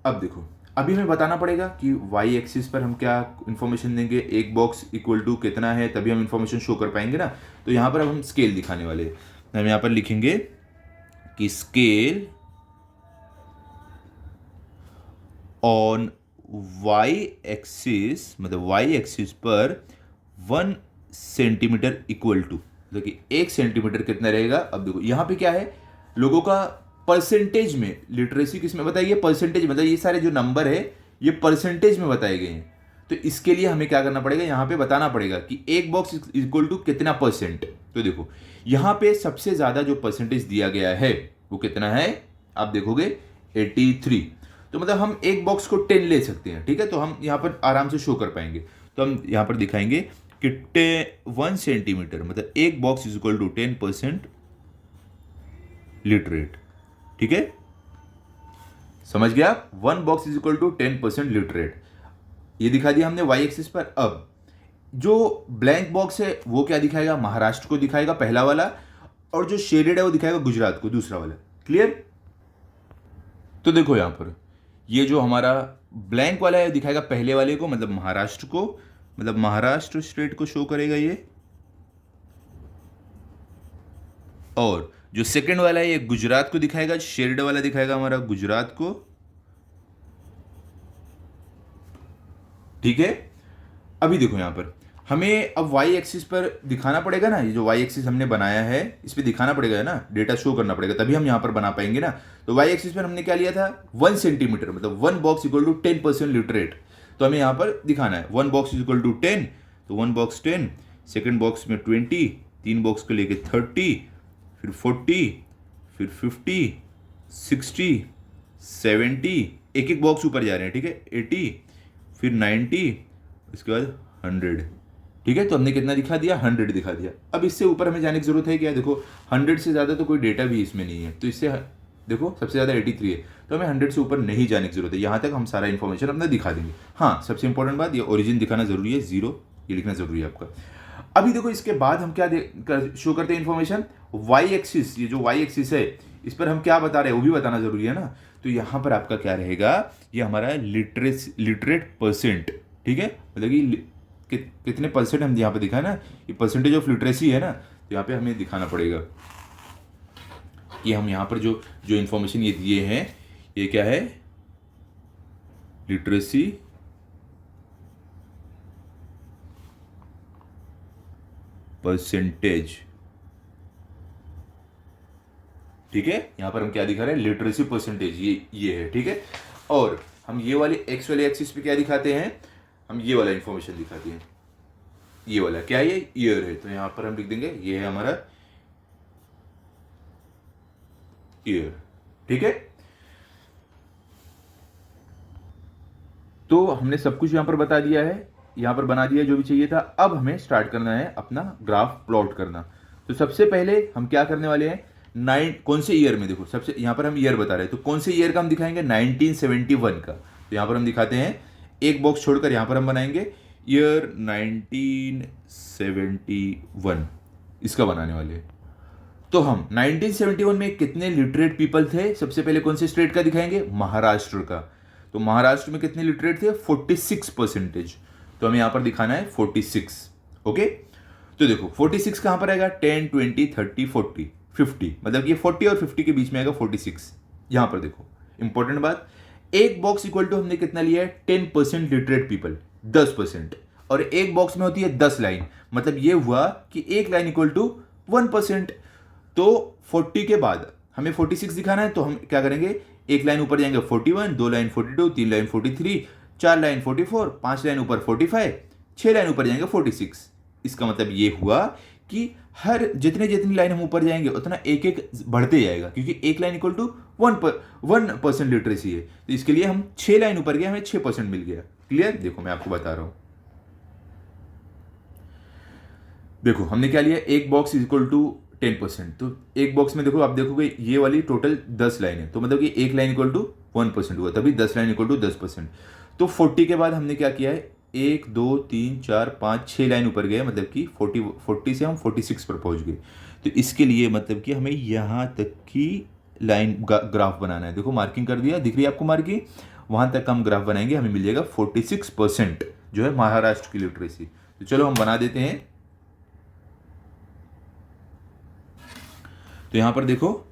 अब देखो, अभी हमें बताना पड़ेगा कि वाई एक्सिस पर हम क्या इंफॉर्मेशन देंगे, एक बॉक्स इक्वल टू कितना है, तभी हम इंफॉर्मेशन शो कर पाएंगे ना। तो यहाँ पर अब हम स्केल दिखाने वाले हैं। हम यहाँ पर लिखेंगे कि स्केल ऑन वाई एक्सिस, मतलब वाई एक्सिस पर 1 सेंटीमीटर इक्वल टू, मतलब कि 1 सेंटीमीटर कितना रहेगा। अब देखो यहाँ पे क्या है, लोगों का परसेंटेज में लिटरेसी किस में बताइए, परसेंटेज, मतलब ये सारे जो नंबर है ये परसेंटेज में बताए गए हैं। तो इसके लिए हमें क्या करना पड़ेगा, यहाँ पे बताना पड़ेगा कि एक बॉक्स इक्वल टू कितना परसेंट। तो देखो यहाँ पे सबसे ज्यादा जो परसेंटेज दिया गया है वो कितना है, आप देखोगे 83। तो मतलब हम एक बॉक्स को 10 ले सकते हैं, ठीक है। तो हम यहाँ पर आराम से शो कर पाएंगे। तो हम यहाँ पर दिखाएंगे कि 1 सेंटीमीटर मतलब एक box is equal to 10% literate, ठीक है, समझ गया आप। 1 box is equal to 10% literate, ये दिखा दिया हमने वाई एक्सिस पर। अब जो ब्लैंक बॉक्स है वो क्या दिखाएगा, महाराष्ट्र को दिखाएगा पहला वाला, और जो शेडेड है वो दिखाएगा गुजरात को दूसरा वाला। क्लियर। तो देखो यहां पर ये जो हमारा ब्लैंक वाला है दिखाएगा पहले वाले को, मतलब महाराष्ट्र को, मतलब महाराष्ट्र स्टेट को शो करेगा ये, और जो सेकंड वाला है ये गुजरात को दिखाएगा, शेडेड वाला दिखाएगा हमारा गुजरात को, ठीक है। अभी देखो यहां पर हमें अब वाई एक्सिस पर दिखाना पड़ेगा ना, ये जो वाई एक्सिस हमने बनाया है इस पर दिखाना पड़ेगा ना, डेटा शो करना पड़ेगा, तभी हम यहां पर बना पाएंगे ना। तो वाई एक्सिस पर हमने क्या लिया था, 1 सेंटीमीटर, मतलब 1 बॉक्स इक्वल टू 10% लिटरेट। तो हमें यहां पर दिखाना है 1 बॉक्स इक्वल टू 10, तो 1 बॉक्स 10, सेकेंड बॉक्स में 20, 3 बॉक्स को लेके 30, फिर 40, फिर 50, 60, 70, एक एक बॉक्स ऊपर जा रहे हैं, ठीक है, 80, फिर 90, इसके बाद 100, ठीक है। तो हमने कितना दिखा दिया, 100 दिखा दिया। अब इससे ऊपर हमें जाने की जरूरत है क्या, देखो 100 से ज़्यादा तो कोई डेटा भी इसमें नहीं है, तो इससे देखो सबसे ज़्यादा 83 है, तो हमें 100 से ऊपर नहीं जाने की जरूरत है। यहाँ तक हम सारा इन्फॉर्मेशन अपना दिखा देंगे। हाँ, सबसे इंपॉर्टेंट बात, ये ओरिजिन दिखाना जरूरी है, 0 ये लिखना जरूरी है आपका। अभी देखो इसके बाद हम क्या शो करते हैं इन्फॉर्मेशन, वाई एक्सिस, ये जो वाई एक्सिस है इस पर हम क्या बता रहे हैं वो भी बताना जरूरी है ना। तो यहाँ पर आपका क्या रहेगा, ये हमारा लिटरेट परसेंट, ठीक है, मतलब कि कितने परसेंट हम यहाँ पे दिखाए ना, ये परसेंटेज ऑफ लिटरेसी है ना, तो यहाँ पे हमें दिखाना पड़ेगा कि हम यहाँ पर जो इन्फॉर्मेशन ये दिए हैं ये क्या है, लिटरेसी परसेंटेज, ठीक है। यहां पर हम क्या दिखा रहे हैं, लिटरेसी परसेंटेज, ये है, ठीक है। और हम ये वाले एक्स वाले एक्सिस पे क्या दिखाते हैं, हम ये वाला इंफॉर्मेशन दिखाते हैं। ये वाला क्या है, ये ईयर है, तो यहां पर हम लिख देंगे ये है हमारा ईयर। ठीक है, तो हमने सब कुछ यहां पर बता दिया है, यहां पर बना दिया जो भी चाहिए था। अब हमें स्टार्ट करना है अपना ग्राफ प्लॉट करना। तो सबसे पहले हम क्या करने वाले हैं, कौन से ईयर में, देखो सबसे यहां पर हम ईयर बता रहे हैं, तो कौन से ईयर का हम दिखाएंगे, 1971 का। तो यहां पर हम दिखाते हैं, एक बॉक्स छोड़कर यहां पर हम बनाएंगे ईयर 1971, इसका बनाने वाले हैं। तो हम 1971 में कितने लिटरेट पीपल थे, सबसे पहले कौन से स्टेट का दिखाएंगे, महाराष्ट्र का। तो महाराष्ट्र में कितने लिटरेट थे, 46%। तो हमें यहां पर दिखाना है 46। ओके, तो देखो 46 कहां पर आएगा, 10, 20, 30, 40, 50, मतलब ये 40 और 50 के बीच में आएगा 46। यहां पर देखो इंपॉर्टेंट बात, एक बॉक्स इक्वल टू हमने कितना लिया है, 10% लिटरेट पीपल, 10%, और एक बॉक्स में होती है 10 लाइन, मतलब ये हुआ कि एक लाइन इक्वल टू 1%। तो 40 के बाद हमें 46 दिखाना है, तो हम क्या करेंगे, एक लाइन ऊपर जाएंगे 41, दो लाइन 42, तीन लाइन 43, चार लाइन 44, पांच लाइन ऊपर 45, छह लाइन ऊपर जाएंगे 46। इसका मतलब ये हुआ कि हर जितने जितनी लाइन हम ऊपर जाएंगे उतना एक एक बढ़ते जाएगा, क्योंकि एक लाइन इक्वल टू 1% लिटरेसी है। तो इसके लिए हम 6 लाइन ऊपर गए, हमें 6% मिल गया। क्लियर, देखो मैं आपको बता रहा हूं, देखो हमने क्या लिया, एक बॉक्स इक्वल टू 10%। तो एक बॉक्स में देखो, आप देखोगे ये वाली टोटल 10 लाइन है, तो मतलब कि एक लाइन इक्वल टू 1% हुआ, तभी 10 लाइन इक्वल टू 10%। तो 40 के बाद हमने क्या किया है, 1, 2, 3, 4, 5, 6 लाइन ऊपर गए, मतलब कि 40 से हम 46 पर पहुंच गए। तो इसके लिए मतलब कि हमें यहाँ तक की लाइन ग्राफ बनाना है। देखो मार्किंग कर दिया, दिख रही है आपको मार्किंग, वहां तक हम ग्राफ बनाएंगे, हमें मिल जाएगा 46% जो है महाराष्ट्र की लिटरेसी। तो चलो हम बना देते हैं। तो यहां पर देखो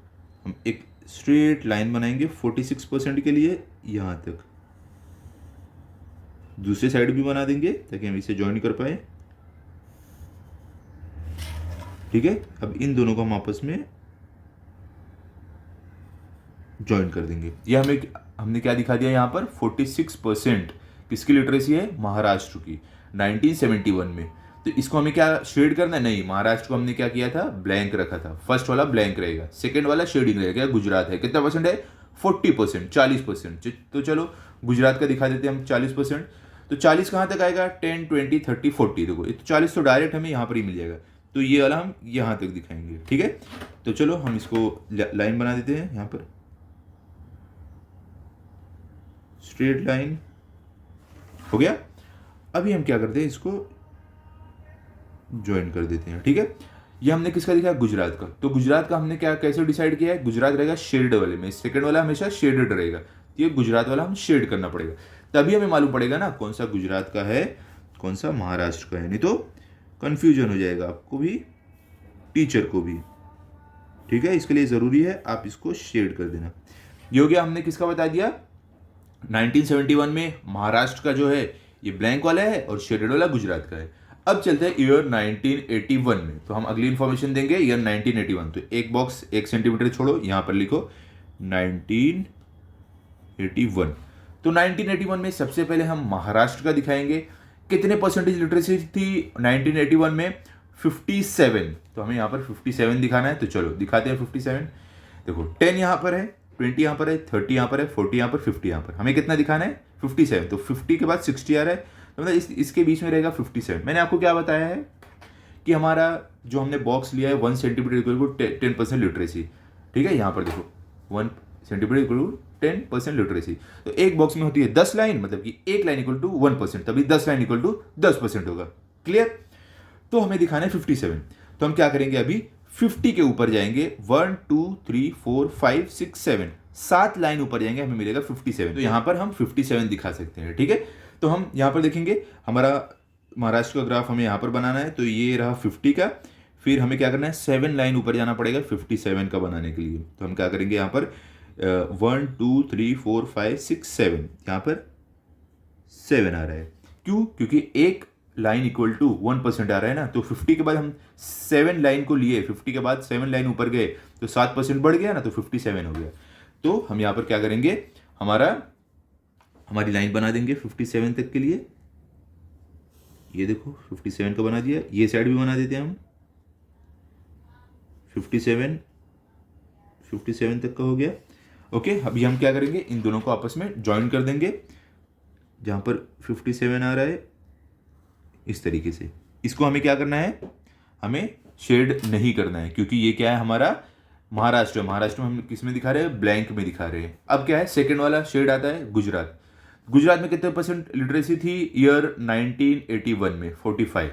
हम एक स्ट्रेट लाइन बनाएंगे 46% के लिए, यहां तक दूसरी साइड भी बना देंगे ताकि हम इसे ज्वाइन कर पाए। ठीक है, अब इन दोनों को हम आपस में ज्वाइन कर देंगे। ये हमने क्या दिखा दिया यहां पर, 46% किसकी लिटरेसी है, महाराष्ट्र की 1971 में। तो इसको हमें क्या शेड करना है, नहीं, महाराष्ट्र को हमने क्या किया था, ब्लैंक रखा था। फर्स्ट वाला ब्लैंक रहेगा, सेकंड वाला शेडिंग रहेगा। गुजरात है, कितना परसेंट है, 40%, 40%। तो चलो गुजरात का दिखा देते हैं हम 40%। तो 40 कहां तक आएगा, 10, 20, 30, 40। देखो 40 तो डायरेक्ट हमें यहां पर ही मिल जाएगा, तो ये वाला हम यहां तक दिखाएंगे। ठीक है, तो चलो हम इसको लाइन बना देते हैं, यहां पर स्ट्रेट लाइन हो गया। अभी हम क्या करते हैं, इसको ज्वाइन कर देते हैं। ठीक है, ये हमने किसका दिखाया, गुजरात का। तो गुजरात का हमने क्या कैसे डिसाइड किया है, गुजरात रहेगा शेडेड वाले में, सेकंड वाला हमेशा शेडेड रहेगा। तो ये गुजरात वाला हम शेड करना पड़ेगा, तभी हमें मालूम पड़ेगा ना कौन सा गुजरात का है, कौन सा महाराष्ट्र का है, नहीं तो कंफ्यूजन हो जाएगा आपको भी, टीचर को भी। ठीक है, इसके लिए जरूरी है आप इसको शेड कर देना। ये हो गया, हमने किसका बता दिया, 1971 में महाराष्ट्र का जो है ये ब्लैंक वाला है और शेडेड वाला गुजरात का है। अब चलते हैं ईयर 1981 में, तो हम अगली इंफॉर्मेशन देंगे ईयर 1981। तो एक बॉक्स 1 सेंटीमीटर छोड़ो, यहां पर लिखो 1981। तो 1981 में सबसे पहले हम महाराष्ट्र का दिखाएंगे, कितने परसेंटेज लिटरेसी थी 1981 में, 57। तो हमें यहां पर 57 दिखाना है, तो चलो दिखाते हैं 57। देखो 10 यहां पर है, 20 यहां पर है, 30 यहां पर है, 40 यहां पर, 50 यहां पर। हमें कितना दिखाना है, 57। तो 50 के बाद 60 आ रहा है, तो मतलब इसके बीच में रहेगा 57। मैंने आपको क्या बताया है कि हमारा जो हमने बॉक्स लिया है 1 सेंटीमीटर इक्वल टू 10% लिटरेसी। ठीक है, यहां पर देखो 1 सेंटीमीटर इक्वल टू 10% लिटरेसी। तो एक बॉक्स में होती है 10 लाइन, मतलब कि एक लाइन इक्वल टू 1%, तभी 10 लाइन इक्वल टू 10% होगा। क्लियर, तो हमें दिखाना है 57। तो हम क्या करेंगे, अभी 50 के ऊपर जाएंगे, 1, 2, 3, 4, 5, 6, 7, 7 लाइन ऊपर जाएंगे, हमें मिलेगा 57। तो यहां पर हम 57 दिखा सकते हैं। ठीक है, तो हम यहां पर देखेंगे, हमारा महाराष्ट्र का ग्राफ हमें यहां पर बनाना है, तो ये रहा 50 का। फिर हमें क्या करना है, 7 लाइन ऊपर जाना पड़ेगा 57 का बनाने के लिए। तो हम क्या करेंगे, यहां पर 1, 2, 3, 4, 5, 6, 7, यहां पर 7 आ रहा है। क्यों, क्योंकि एक लाइन इक्वल टू 1% आ रहा है ना। तो 50 के बाद हम 7 लाइन को लिए, 50 के बाद 7 लाइन ऊपर गए, तो 7% बढ़ गया ना, तो 57 हो गया। तो हम यहां पर क्या करेंगे, हमारा हमारी लाइन बना देंगे 57 तक के लिए। ये देखो 57 का बना दिया, ये साइड भी बना देते हैं हम 57 तक का हो गया। ओके, अभी हम क्या करेंगे, इन दोनों को आपस में ज्वाइन कर देंगे। जहाँ पर 57 आ रहा है इस तरीके से, इसको हमें क्या करना है, हमें शेड नहीं करना है, क्योंकि ये क्या है हमारा महाराष्ट्र में हम किस में दिखा रहे हैं, ब्लैंक में दिखा रहे हैं। अब क्या है, सेकंड वाला शेड आता है गुजरात। गुजरात में कितने परसेंट लिटरेसी थी ईयर 1981 में, 45।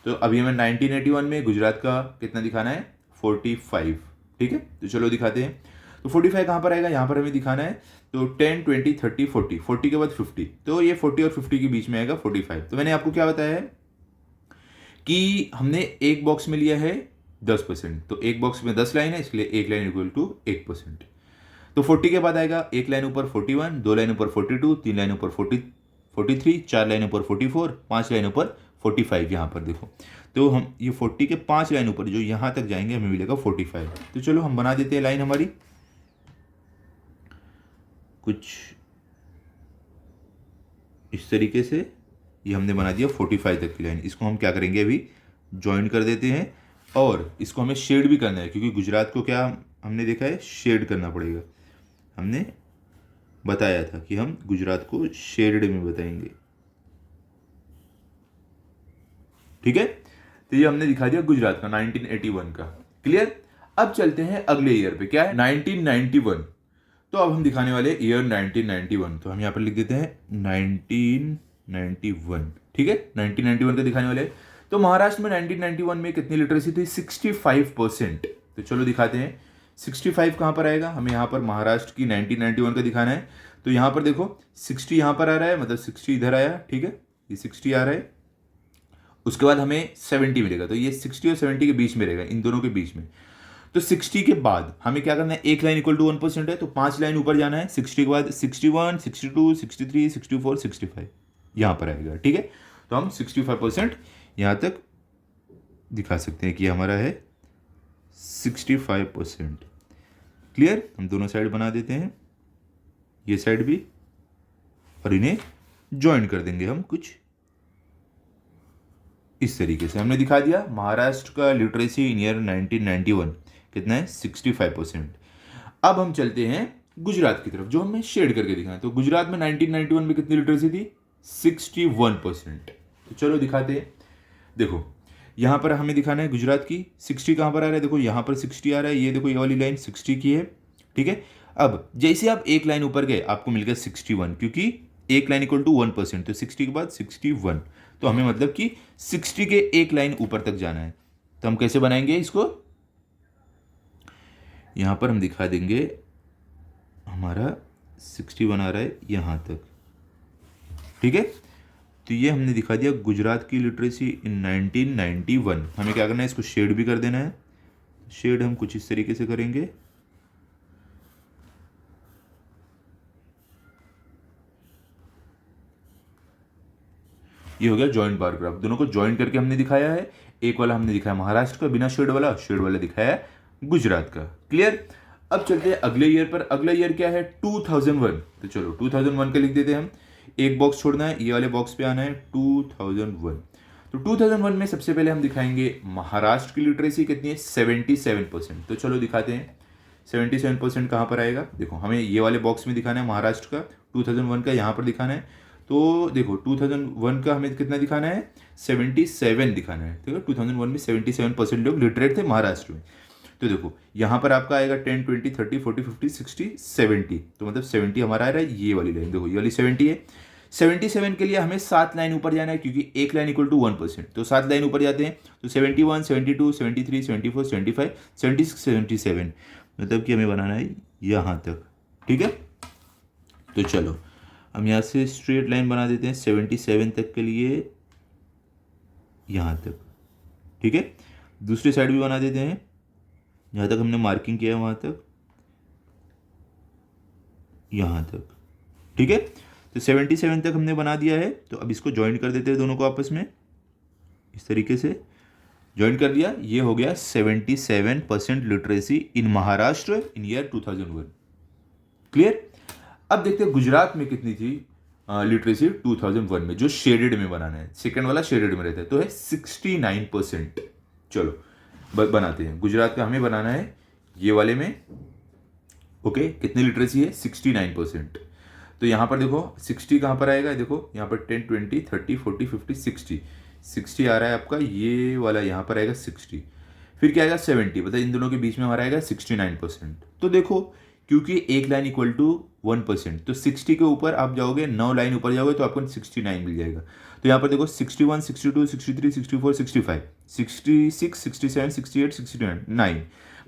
तो अभी हमें 1981 में गुजरात का कितना दिखाना है, 45। ठीक है, तो चलो दिखाते हैं। तो 45 कहाँ पर आएगा, यहाँ पर हमें दिखाना है। तो 10, 20, 30, 40, 40 के बाद 50, तो ये 40 और 50 के बीच में आएगा 45। तो मैंने आपको क्या बताया है कि हमने एक बॉक्स में लिया है 10%, तो एक बॉक्स में 10 लाइन है, इसलिए एक लाइन इक्वल टू 1%। तो 40 के बाद आएगा एक लाइन ऊपर 41, दो लाइन ऊपर 42, तीन लाइन ऊपर 43, चार लाइन ऊपर 44, पांच लाइन ऊपर 45। यहाँ पर देखो, तो हम ये 40 के 5 लाइन ऊपर जो यहाँ तक जाएंगे हमें मिलेगा 45। तो चलो हम बना देते हैं लाइन हमारी कुछ इस तरीके से। ये हमने बना दिया 45 तक की लाइन। इसको हम क्या करेंगे, अभी ज्वाइन कर देते हैं, और इसको हमें शेड भी करना है, क्योंकि गुजरात को क्या हमने देखा है, शेड करना पड़ेगा। हमने बताया था कि हम गुजरात को शेडेड में बताएंगे। ठीक है, तो ये हमने दिखा दिया गुजरात का 1981 का। क्लियर। अब चलते हैं अगले ईयर पे, क्या है 1991। तो अब हम दिखाने वाले ईयर 1991, तो हम यहाँ पर लिख देते हैं 1991। ठीक है, 1991 का दिखाने वाले। तो महाराष्ट्र में 1991 में कितनी लिटरेसी थी, 65%। तो चलो दिखाते हैं 65 कहाँ पर आएगा, हमें यहाँ पर महाराष्ट्र की 1991 का दिखाना है। तो यहाँ पर देखो 60 यहाँ पर आ रहा है, मतलब 60 इधर आया। ठीक है, ये 60 आ रहा है, उसके बाद हमें 70 मिलेगा। तो ये 60 और 70 के बीच में रहेगा, इन दोनों के बीच में। तो 60 के बाद हमें क्या करना है, एक लाइन इक्वल टू 1% है, तो 5 लाइन ऊपर जाना है। 60 के बाद 61, 62, 63, 64, 65 यहाँ पर आएगा। ठीक है, तो हम 65% यहाँ तक दिखा सकते हैं कि हमारा है 65%। क्लियर। हम दोनों साइड बना देते हैं, ये साइड भी, और इन्हें ज्वाइन कर देंगे हम कुछ इस तरीके से। हमने दिखा दिया महाराष्ट्र का लिटरेसी इन ईयर 1991 कितना है, 65%। अब हम चलते हैं गुजरात की तरफ, जो हमें शेड करके दिखाना। तो गुजरात में 1991 में कितनी लिटरेसी थी, 61%। तो चलो दिखाते हैं। देखो यहाँ पर हमें दिखाना है गुजरात की 60 कहाँ पर आ रहा है, देखो यहाँ पर 60 आ रहा है, ये देखो ये वाली लाइन 60 की है। ठीक है, अब जैसे आप एक लाइन ऊपर गए आपको मिल गया 61, क्योंकि एक लाइन इक्वल टू 1%, तो 60 के बाद 61। तो हमें मतलब कि 60 के एक लाइन ऊपर तक जाना है। तो हम कैसे बनाएंगे इसको, यहाँ पर हम दिखा देंगे हमारा 61 आ रहा है यहाँ तक। ठीक है, तो ये हमने दिखा दिया गुजरात की लिटरेसी इन 1991। हमें क्या करना है, इसको शेड भी कर देना है। शेड हम कुछ इस तरीके से करेंगे। ये हो गया जॉइंट बार ग्राफ, दोनों को ज्वाइन करके हमने दिखाया है। एक वाला हमने दिखाया महाराष्ट्र का बिना शेड वाला दिखाया है गुजरात का। क्लियर। अब चलते हैं अगले ईयर पर। अगला ईयर क्या है, 2001। तो चलो 2001 का लिख देते हैं हम, एक बॉक्स छोड़ना है, ये वाले बॉक्स पे आना है 2001। तो 2001 में सबसे पहले हम दिखाएंगे महाराष्ट्र की लिटरेसी कितनी है, 77%। तो चलो दिखाते हैं 77% कहाँ पर आएगा। देखो हमें ये वाले बॉक्स में दिखाना है महाराष्ट्र का, 2001 का यहाँ पर दिखाना है। तो देखो 2001 का हमें कितना दिखाना है, 77 दिखाना है। देखो 2001 में 77% लोग लिटरेट थे महाराष्ट्र में। तो देखो यहाँ पर आपका आएगा 10, 20, 30, 40, 50, 60, 70। तो मतलब 70 हमारा आ रहा है, ये वाली लाइन देखो, ये वाली 70 है। 77 के लिए हमें 7 लाइन ऊपर जाना है, क्योंकि एक लाइन इक्वल टू 1%। तो 7 लाइन ऊपर जाते हैं, तो 71, 72, 73, 74, 75, 76, 77, मतलब कि हमें बनाना है यहाँ तक। ठीक है, तो चलो हम यहाँ से स्ट्रेट लाइन बना देते हैं 77 तक के लिए यहाँ तक। ठीक है, दूसरी साइड भी बना देते हैं, जहाँ तक हमने मार्किंग किया है वहाँ तक, यहाँ तक। ठीक है, तो 77 तक हमने बना दिया है। तो अब इसको ज्वाइन कर देते हैं दोनों को आपस में इस तरीके से। ज्वाइन कर दिया, ये हो गया 77% लिटरेसी इन महाराष्ट्र इन ईयर 2001। क्लियर। अब देखते हैं गुजरात में कितनी थी। लिटरेसी 2001 में, जो शेडेड में बनाना है, सेकंड वाला शेडेड में रहता है, तो है 69%। चलो बनाते हैं। गुजरात का हमें बनाना है ये वाले में, ओके। कितनी लिटरेसी है? 69%। तो यहाँ पर देखो 60 कहाँ पर आएगा, देखो यहाँ पर 10 20 30 40 50 60 60 आ रहा है आपका, ये वाला यहाँ पर आएगा 60। फिर क्या आएगा 70, मतलब इन दोनों के बीच में हमारा आएगा 69%। तो देखो क्योंकि एक लाइन इक्वल टू 1%, तो 60 के ऊपर आप जाओगे, 9 लाइन ऊपर जाओगे तो आपको 69 मिल जाएगा। तो यहाँ पर देखो 61 62 63 64 65 66 67 68 69,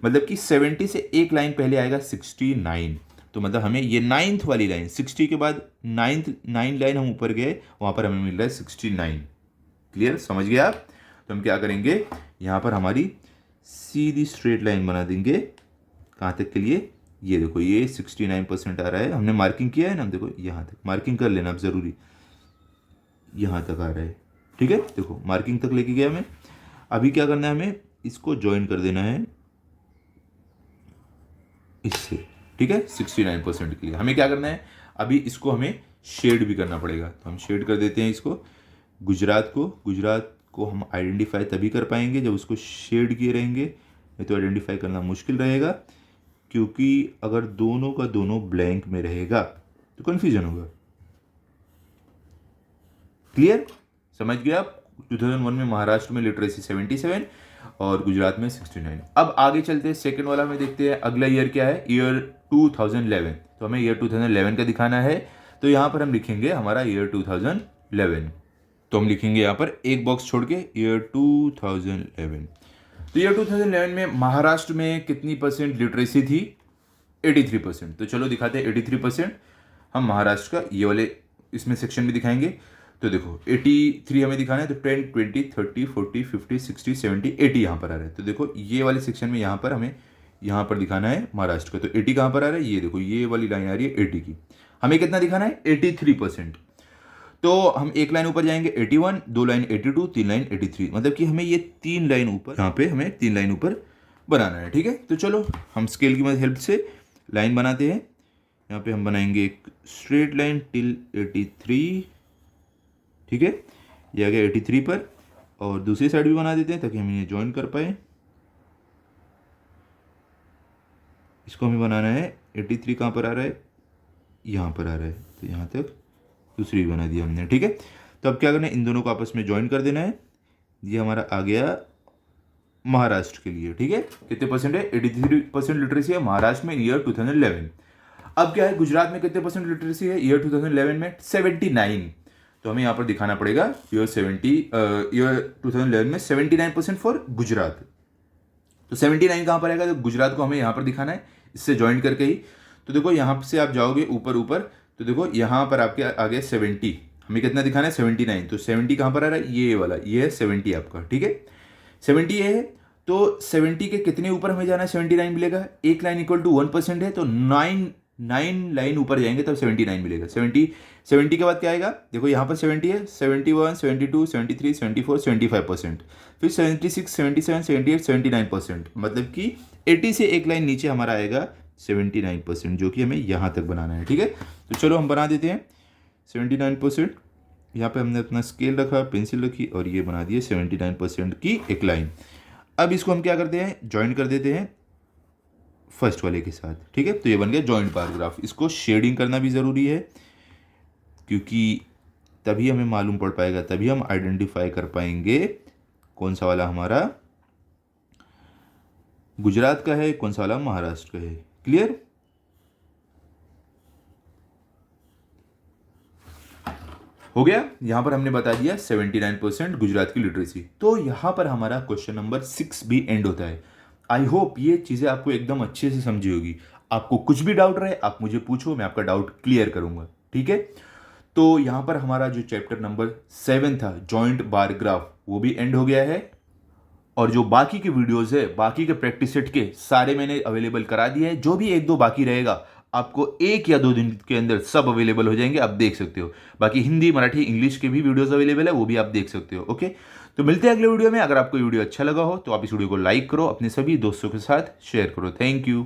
मतलब कि 70 से एक लाइन पहले आएगा 69। तो मतलब हमें ये 9th वाली लाइन, 60 के बाद 9 लाइन हम ऊपर गए, वहाँ पर हमें मिल रहा है 69। क्लियर, समझ गए आप? तो हम क्या करेंगे, यहाँ पर हमारी सीधी स्ट्रेट लाइन बना देंगे। कहाँ तक के लिए? ये देखो ये 69% आ रहा है, हमने मार्किंग किया है ना, देखो यहाँ तक मार्किंग कर लेना अब ज़रूरी, यहाँ तक आ रहा है, ठीक है। देखो मार्किंग तक लेके गया मैं। अभी क्या करना है, हमें इसको ज्वाइन कर देना है इससे, ठीक है। 69% के लिए हमें क्या करना है, अभी इसको हमें शेड भी करना पड़ेगा। तो हम शेड कर देते हैं इसको। गुजरात को हम आइडेंटिफाई तभी कर पाएंगे जब उसको शेड किए रहेंगे, नहीं तो आइडेंटिफाई करना मुश्किल रहेगा, क्योंकि अगर दोनों का दोनों ब्लैंक में रहेगा तो कन्फ्यूजन होगा। क्लियर, समझ गए आप? 2001 में महाराष्ट्र में लिटरेसी 77 और गुजरात में 69। अब आगे चलते हैं, सेकंड वाला में देखते हैं अगला ईयर क्या है, ईयर 2011। तो हमें ईयर 2011 का दिखाना है, तो यहाँ पर हम लिखेंगे हमारा ईयर 2011। तो हम लिखेंगे यहाँ पर एक बॉक्स छोड़ के ईयर 2011। तो ईयर 2011 में महाराष्ट्र में कितनी परसेंट लिटरेसी थी? 83%। तो चलो दिखाते हैं 83%। हम महाराष्ट्र का ये वाले इसमें सेक्शन में दिखाएंगे। तो देखो 83 हमें दिखाना है, तो 10 20 30 40 50 60 70 80 यहाँ पर आ रहा है। तो देखो ये वाले सेक्शन में यहाँ पर हमें यहाँ पर दिखाना है महाराष्ट्र का। तो 80 कहाँ पर आ रहा है, ये देखो ये वाली लाइन आ रही है 80 की। हमें कितना दिखाना है? 83%। तो हम एक लाइन ऊपर जाएंगे 81, 2 लाइन 82, 3 लाइन 83, मतलब कि हमें ये 3 लाइन ऊपर, यहाँ पे हमें 3 लाइन ऊपर बनाना है, ठीक है। तो चलो हम स्केल की मदद हेल्प से लाइन बनाते हैं। यहाँ पे हम बनाएंगे एक स्ट्रेट लाइन टिल 83, ठीक है। ये आ गया 83 पर, और दूसरी साइड भी बना देते हैं ताकि हम इन्हें ज्वाइन कर पाए। इसको हमें बनाना है 83 कहाँ पर आ रहा है, यहाँ पर आ रहा है, तो यहाँ तक दूसरी भी बना दिया हमने, ठीक है। तो अब क्या करना है, इन दोनों को आपस में ज्वाइन कर देना है। ये हमारा आ गया महाराष्ट्र के लिए, ठीक है। कितने परसेंट है? 83% लिटरेसी है महाराष्ट्र में ईयर 2011। अब क्या है, गुजरात में कितने परसेंट लिटरेसी है ईयर 2011 में? 79। तो हमें यहाँ पर दिखाना पड़ेगा ईयर 2011 में 79% फॉर गुजरात। तो 79 कहाँ पर आएगा? तो गुजरात को हमें यहाँ पर दिखाना है, इससे ज्वाइन करके ही। तो देखो यहाँ से आप जाओगे ऊपर, तो देखो यहाँ पर आपके आ गया 70। हमें कितना दिखाना है? 79। तो 70 कहाँ पर आ रहा है? ये वाला, ये है 70 आपका, ठीक है। 70 ये है, तो 70 के कितने ऊपर हमें जाना है? 79 मिलेगा। एक लाइन इक्वल टू 1% है, तो 9 लाइन ऊपर जाएंगे तब 79 मिलेगा। 70 के बाद क्या आएगा? देखो यहाँ पर 70 है, 71 72 73 74 75%, फिर 76 77 78 79%, मतलब कि 80 से एक लाइन नीचे हमारा आएगा 79%, जो कि हमें यहाँ तक बनाना है, ठीक है। तो चलो हम बना देते हैं 79%। यहाँ पे हमने अपना स्केल रखा, पेंसिल रखी, और ये बना दिए 79% की एक लाइन। अब इसको हम क्या करते हैं, ज्वाइन कर देते हैं फर्स्ट वाले के साथ, ठीक है। तो ये बन गया जॉइंट बार ग्राफ। इसको शेडिंग करना भी ज़रूरी है, क्योंकि तभी हमें मालूम पड़ पाएगा, तभी हम आइडेंटिफाई कर पाएंगे कौन सा वाला हमारा गुजरात का है, कौन सा वाला महाराष्ट्र का है। क्लियर? हो गया। यहां पर हमने बता दिया 79% गुजरात की लिटरेसी। तो यहां पर हमारा क्वेश्चन नंबर 6 भी एंड होता है। आई होप ये चीजें आपको एकदम अच्छे से समझी होगी। आपको कुछ भी डाउट रहे आप मुझे पूछो, मैं आपका डाउट क्लियर करूंगा, ठीक है। तो यहां पर हमारा जो चैप्टर नंबर 7 था, जॉइंट बार ग्राफ, वो भी एंड हो गया है। और जो बाकी के वीडियोस है, बाकी के प्रैक्टिस सेट के सारे मैंने अवेलेबल करा दिए हैं। जो भी 1-2 बाकी रहेगा, आपको 1 या 2 दिन के अंदर सब अवेलेबल हो जाएंगे, आप देख सकते हो। बाकी हिंदी, मराठी, इंग्लिश के भी वीडियोस अवेलेबल है, वो भी आप देख सकते हो। ओके, तो मिलते हैं अगले वीडियो में। अगर आपको वीडियो अच्छा लगा हो तो आप इस वीडियो को लाइक करो, अपने सभी दोस्तों के साथ शेयर करो। Thank you.